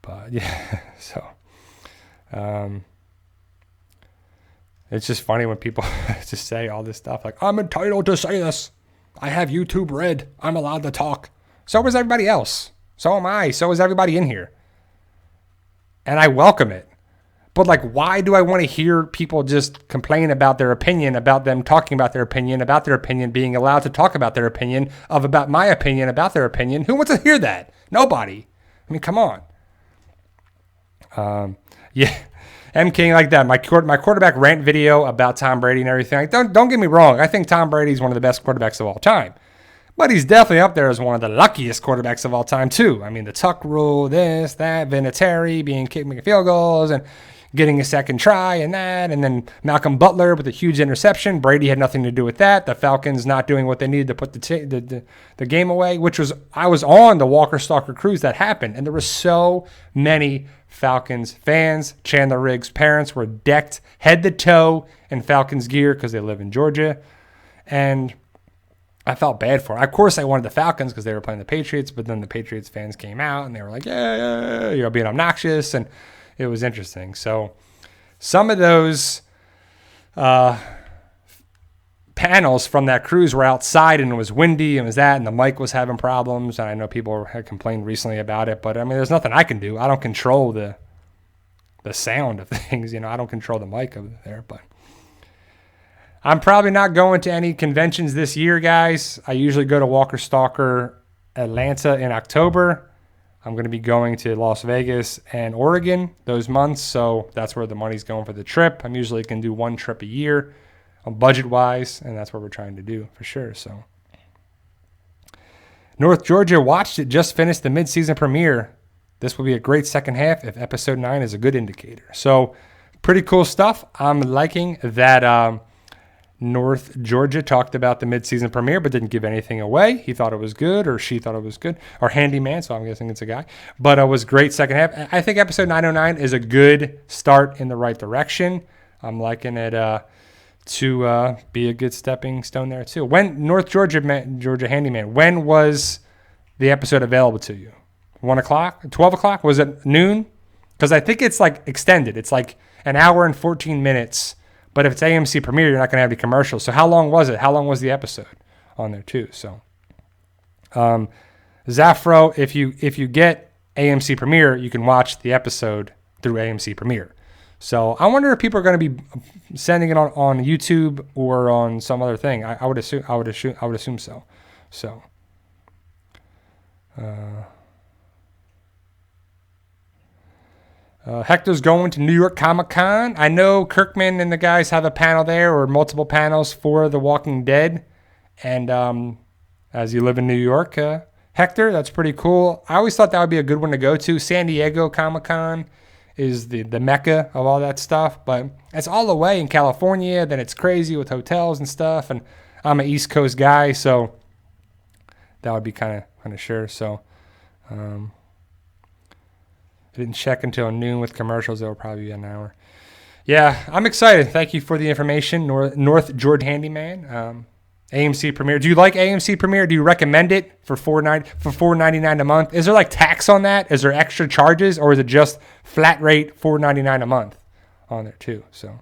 but yeah, so, it's just funny when people just say all this stuff like, I'm entitled to say this. I have YouTube Red. I'm allowed to talk. So is everybody else. So am I. So is everybody in here. And I welcome it. But why do I want to hear people just complain about their opinion, about them talking about their opinion, being allowed to talk about their opinion, about my opinion, about their opinion? Who wants to hear that? Nobody. I mean, come on. Yeah. M King like that. My quarterback rant video about Tom Brady and everything. Don't get me wrong. I think Tom Brady's one of the best quarterbacks of all time. But he's definitely up there as one of the luckiest quarterbacks of all time, too. I mean, the Tuck rule, this, that, Vinatieri making field goals and getting a second try and that. And then Malcolm Butler with a huge interception. Brady had nothing to do with that. The Falcons not doing what they needed to put the game away, I was on the Walker Stalker cruise that happened. And there were so many Falcons fans. Chandler Riggs' parents were decked head to toe in Falcons gear because they live in Georgia. And I felt bad for it. Of course, I wanted the Falcons because they were playing the Patriots, but then the Patriots fans came out and they were like, yeah, being obnoxious, and it was interesting. So some of those panels from that cruise were outside and it was windy and and the mic was having problems. And I know people had complained recently about it, but I mean, there's nothing I can do. I don't control the sound of things. I don't control the mic over there, but I'm probably not going to any conventions this year, guys. I usually go to Walker Stalker Atlanta in October. I'm going to be going to Las Vegas and Oregon those months, so that's where the money's going for the trip. I'm usually can do one trip a year, budget-wise, and that's what we're trying to do for sure. So, North Georgia watched it, just finished the mid-season premiere. This will be a great second half if episode 9 is a good indicator. So, pretty cool stuff. I'm liking that North Georgia talked about the mid-season premiere but didn't give anything away. He thought it was good, or she thought it was good, or handyman, so I'm guessing it's a guy. But it was great second half. I think episode 909 is a good start in the right direction. I'm liking it to be a good stepping stone there too. When North Georgia handyman, when was the episode available to you? 1 o'clock? 12 o'clock? Was it noon? Because I think it's like extended. It's like an hour and 14 minutes. But if it's AMC premiere, you're not going to have any commercials. So how long was it? How long was the episode on there too? So, Zafro, if you get AMC premiere, you can watch the episode through AMC premiere. So I wonder if people are going to be sending it on YouTube or on some other thing. I would assume so. So. Hector's going to New York Comic Con. I know Kirkman and the guys have a panel there, or multiple panels for The Walking Dead. And as you live in New York, Hector, that's pretty cool. I always thought that would be a good one to go to. San Diego Comic Con is the mecca of all that stuff, but it's all the way in California. Then it's crazy with hotels and stuff. And I'm an East Coast guy, so that would be kind of sure. So. I didn't check until noon with commercials. It'll probably be an hour. Yeah, I'm excited. Thank you for the information, North Georgia Handyman. AMC Premiere. Do you like AMC Premiere? Do you recommend it for $4.99 a month? Is there like tax on that? Is there extra charges, or is it just flat rate $4.99 a month on there too? So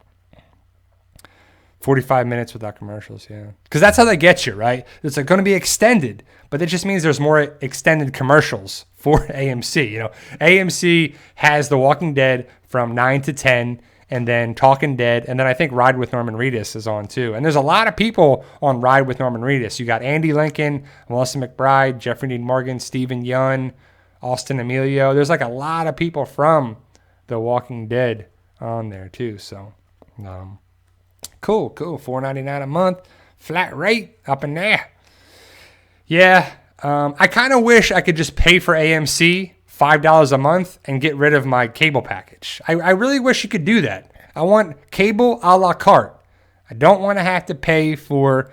45 minutes without commercials, yeah. Because that's how they get you, right? It's like going to be extended, but it just means there's more extended commercials for AMC. AMC has The Walking Dead from 9 to 10, and then Talking Dead, and then I think Ride with Norman Reedus is on too. And there's a lot of people on Ride with Norman Reedus. You got Andy Lincoln, Melissa McBride, Jeffrey Dean Morgan, Stephen Yun, Austin Emilio. There's like a lot of people from The Walking Dead on there too. So, cool. $4.99 a month, flat rate up in there. Yeah. I kind of wish I could just pay for AMC $5 a month and get rid of my cable package. I really wish you could do that. I want cable a la carte. I don't want to have to pay for,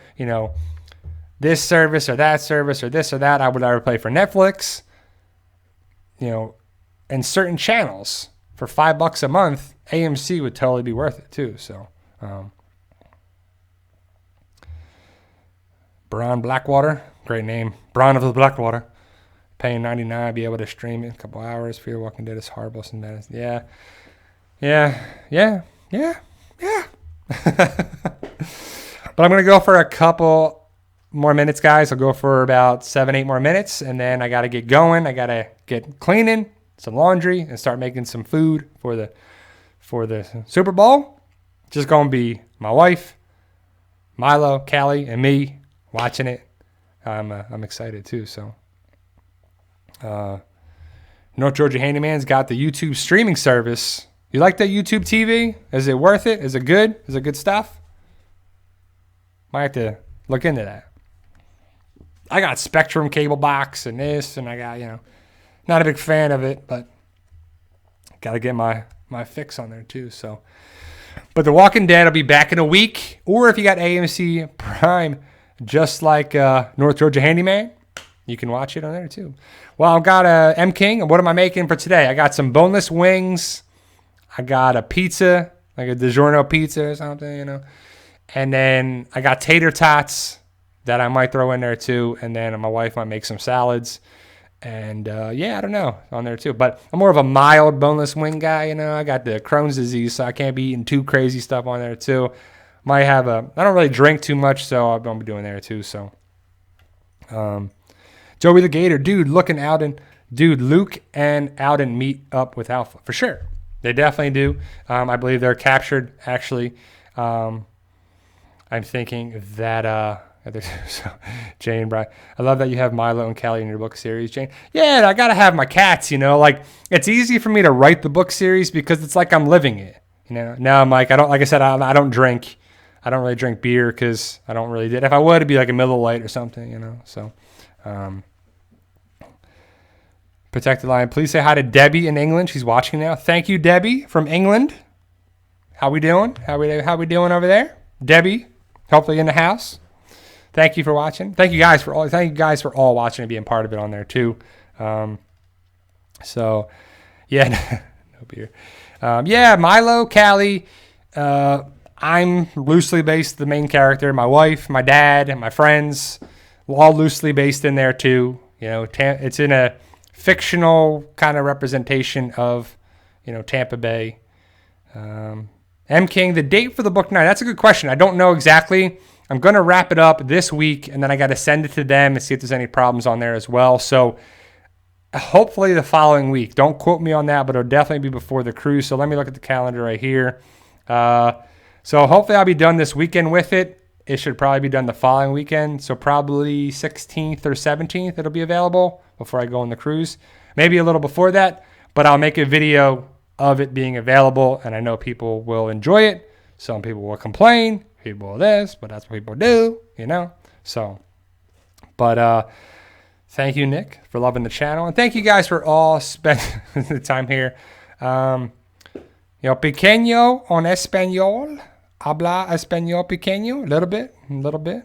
this service or that service or this or that. I would rather pay for Netflix, and certain channels for $5 a month. AMC would totally be worth it too. So, Braun Blackwater. Great name. Braun of the Blackwater. Paying $99, be able to stream it in a couple hours. Fear the Walking Dead is horrible. Yeah. But I'm going to go for a couple more minutes, guys. I'll go for about 7-8 more minutes, and then I got to get going. I got to get cleaning, some laundry, and start making some food for the Super Bowl. Just going to be my wife, Milo, Callie, and me watching it. I'm excited too. So, North Georgia Handyman's got the YouTube streaming service. You like that YouTube TV? Is it worth it? Is it good? Is it good stuff? Might have to look into that. I got Spectrum cable box and this, and I got, not a big fan of it, but got to get my fix on there too. So, but The Walking Dead will be back in a week, or if you got AMC Prime, just like North Georgia Handyman, you can watch it on there too. Well, I've got a M King. What am I making for today? I got some boneless wings. I got a pizza, like a DiGiorno pizza or something, And then I got tater tots that I might throw in there too. And then my wife might make some salads. And I don't know, on there too. But I'm more of a mild boneless wing guy, I got the Crohn's disease, so I can't be eating too crazy stuff on there too. Might have a. I don't really drink too much, so I'm gonna be doing there too. So, Joey the Gator, dude, Luke and Alden meet up with Alpha for sure. They definitely do. I believe they're captured. Actually, I'm thinking that. So, Jane, Brian, I love that you have Milo and Callie in your book series, Jane. Yeah, I gotta have my cats. Like it's easy for me to write the book series because it's like I'm living it. Now I'm like I said, I don't drink. I don't really drink beer because I don't really. If I would, it'd be like a Miller Lite or something. So. Protected Line. Please say hi to Debbie in England. She's watching now. Thank you, Debbie from England. How we doing? How we doing over there? Debbie, hopefully in the house. Thank you for watching. Thank you guys for all watching and being part of it on there too. So yeah, no beer. Yeah, Milo, Callie. I'm loosely based the main character. My wife, my dad, and my friends, all loosely based in there too. It's in a fictional kind of representation of, Tampa Bay. M. King, the date for the book 9. That's a good question. I don't know exactly. I'm going to wrap it up this week, and then I got to send it to them and see if there's any problems on there as well. So hopefully the following week. Don't quote me on that, but it'll definitely be before the cruise. So let me look at the calendar right here. So hopefully I'll be done this weekend with it. It should probably be done the following weekend. So probably 16th or 17th it'll be available before I go on the cruise. Maybe a little before that, but I'll make a video of it being available, and I know people will enjoy it. Some people will complain, people will this, but that's what people do, So, but thank you, Nick, for loving the channel, and thank you guys for all spending the time here. Pequeño en español. Habla español pequeño, a little bit.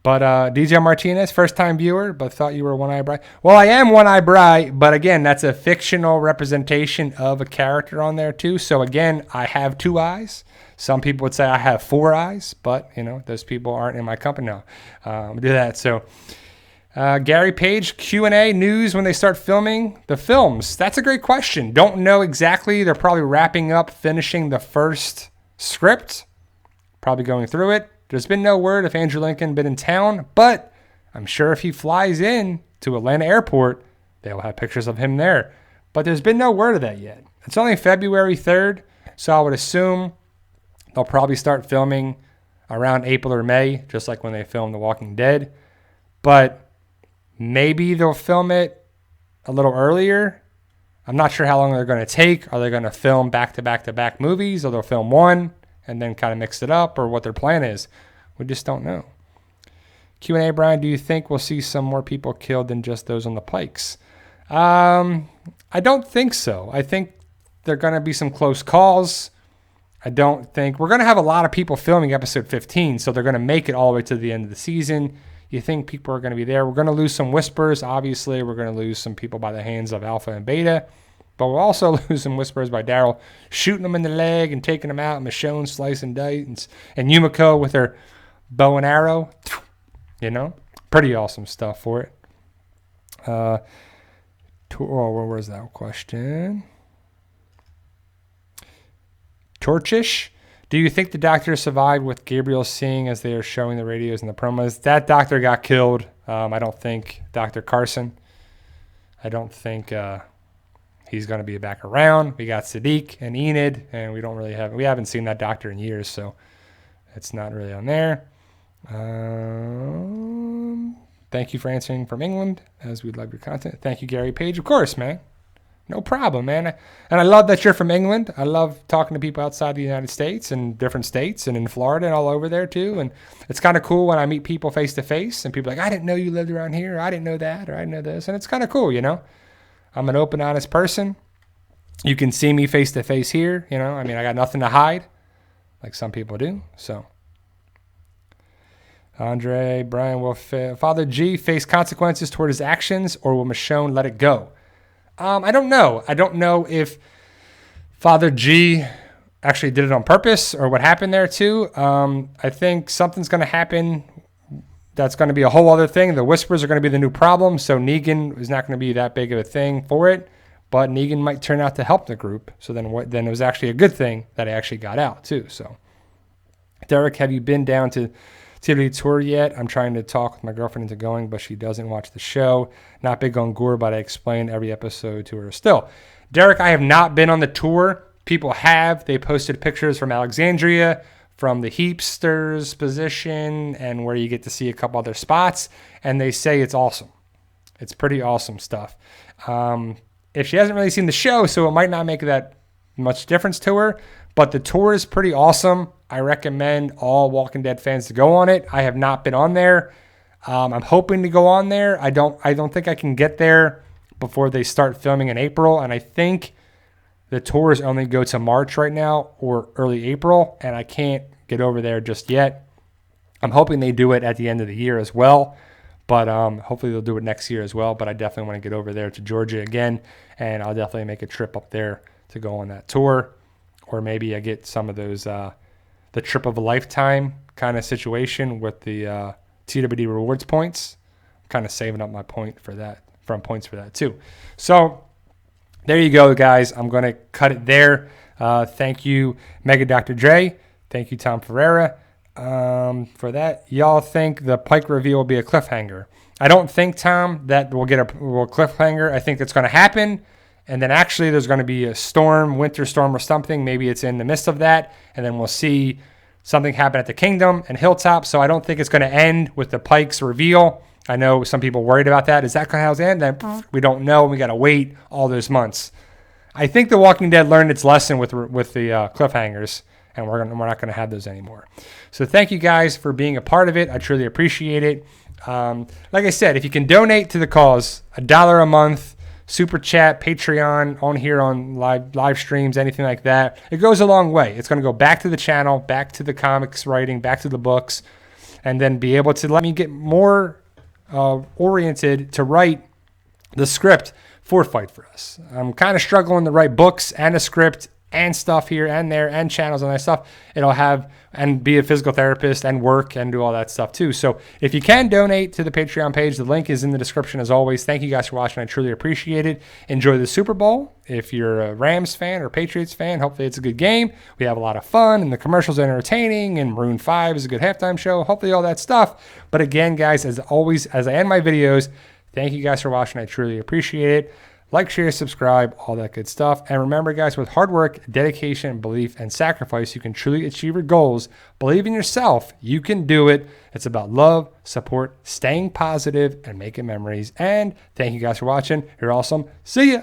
But DJ Martinez, first-time viewer, but thought you were One-Eye Bry. Well, I am One-Eye Bry, but again, that's a fictional representation of a character on there too. So again, I have 2 eyes. Some people would say I have 4 eyes, but those people aren't in my company now. Do that. So Gary Page, Q&A news when they start filming the films. That's a great question. Don't know exactly. They're probably wrapping up, finishing the first script, probably going through it. There's been no word if Andrew Lincoln been in town, but I'm sure if he flies in to Atlanta Airport, they'll have pictures of him there. But there's been no word of that yet. It's only February 3rd, so I would assume they'll probably start filming around April or May, just like when they filmed The Walking Dead. But maybe they'll film it a little earlier. I'm not sure how long they're going to take. Are they going to film back-to-back-to-back movies, or they'll film one and then kind of mix it up, or what their plan is? We just don't know. Q&A, Brian, do you think we'll see some more people killed than just those on the pikes? I don't think so. I think there are going to be some close calls. I don't think we're going to have a lot of people filming episode 15, so they're going to make it all the way to the end of the season. You think people are going to be there? We're going to lose some whispers. Obviously, we're going to lose some people by the hands of Alpha and Beta. But we'll also lose some whispers by Daryl shooting them in the leg and taking them out, and Michonne slicing dice, and Yumiko with her bow and arrow. Pretty awesome stuff for it. Where was that question? Torchish. Do you think the doctor survived with Gabriel seeing as they are showing the radios and the promos? That doctor got killed. I don't think Dr. Carson. I don't think he's going to be back around. We got Sadiq and Enid, and we haven't seen that doctor in years, so it's not really on there. Thank you for answering from England, as we love your content. Thank you, Gary Page. Of course, man. No problem, man. And I love that you're from England. I love talking to people outside the United States and different states and in Florida and all over there too. And it's kind of cool when I meet people face to face and people are like, I didn't know you lived around here. Or, I didn't know that, or I didn't know this. And it's kind of cool, I'm an open, honest person. You can see me face to face here. I got nothing to hide like some people do. So Andre, Brian, will Father G face consequences toward his actions, or will Michonne let it go? I don't know. I don't know if Father G actually did it on purpose or what happened there too. I think something's going to happen that's going to be a whole other thing. The whispers are going to be the new problem, so Negan is not going to be that big of a thing for it, but Negan might turn out to help the group. So then it was actually a good thing that I actually got out too. So Derek, have you been down to TWD Tour yet? I'm trying to talk with my girlfriend into going, but she doesn't watch the show. Not big on gore, but I explain every episode to her still. Derek, I have not been on the tour. People have. They posted pictures from Alexandria, from the Heapsters position, and where you get to see a couple other spots, and they say it's awesome. It's pretty awesome stuff. If she hasn't really seen the show, so it might not make that much difference to her, but the tour is pretty awesome. I recommend all Walking Dead fans to go on it. I have not been on there. I'm hoping to go on there. I don't think I can get there before they start filming in April, and I think the tours only go to March right now or early April, and I can't get over there just yet. I'm hoping they do it at the end of the year as well, but hopefully they'll do it next year as well. But I definitely want to get over there to Georgia again, and I'll definitely make a trip up there to go on that tour. Or maybe I get some of those, the trip of a lifetime kind of situation with the TWD rewards points. I'm kind of saving up my points for that too. So there you go, guys. I'm going to cut it there. Thank you, Mega Dr. J. Thank you, Tom Ferreira, for that. Y'all think the Pike reveal will be a cliffhanger? I don't think, Tom, that we'll get a cliffhanger. I think it's going to happen. And then actually there's going to be a storm, winter storm or something. Maybe it's in the midst of that. And then we'll see something happen at the Kingdom and Hilltop. So I don't think it's going to end with the Pike's reveal. I know some people worried about that. Is that how it's end? We don't know. We got to wait all those months. I think The Walking Dead learned its lesson with the cliffhangers, and we're not going to have those anymore. So thank you guys for being a part of it. I truly appreciate it. Like I said, if you can donate to the cause, $1 a month, Super Chat, Patreon, on here on live streams, anything like that, it goes a long way. It's going to go back to the channel, back to the comics writing, back to the books, and then be able to let me get more oriented to write the script for Fight For Us. I'm kind of struggling to write books and a script and stuff here and there and channels and that stuff. It'll have and be a physical therapist and work and do all that stuff too. So if you can donate to the Patreon page, the link is in the description as always. Thank you guys for watching. I truly appreciate it. Enjoy the Super Bowl. If you're a Rams fan or Patriots fan, hopefully it's a good game. We have a lot of fun and the commercials are entertaining and Maroon 5 is a good halftime show. Hopefully all that stuff. But again, guys, as always, as I end my videos, thank you guys for watching. I truly appreciate it. Like, share, subscribe, all that good stuff. And remember, guys, with hard work, dedication, belief, and sacrifice, you can truly achieve your goals. Believe in yourself. You can do it. It's about love, support, staying positive, and making memories. And thank you guys for watching. You're awesome. See ya.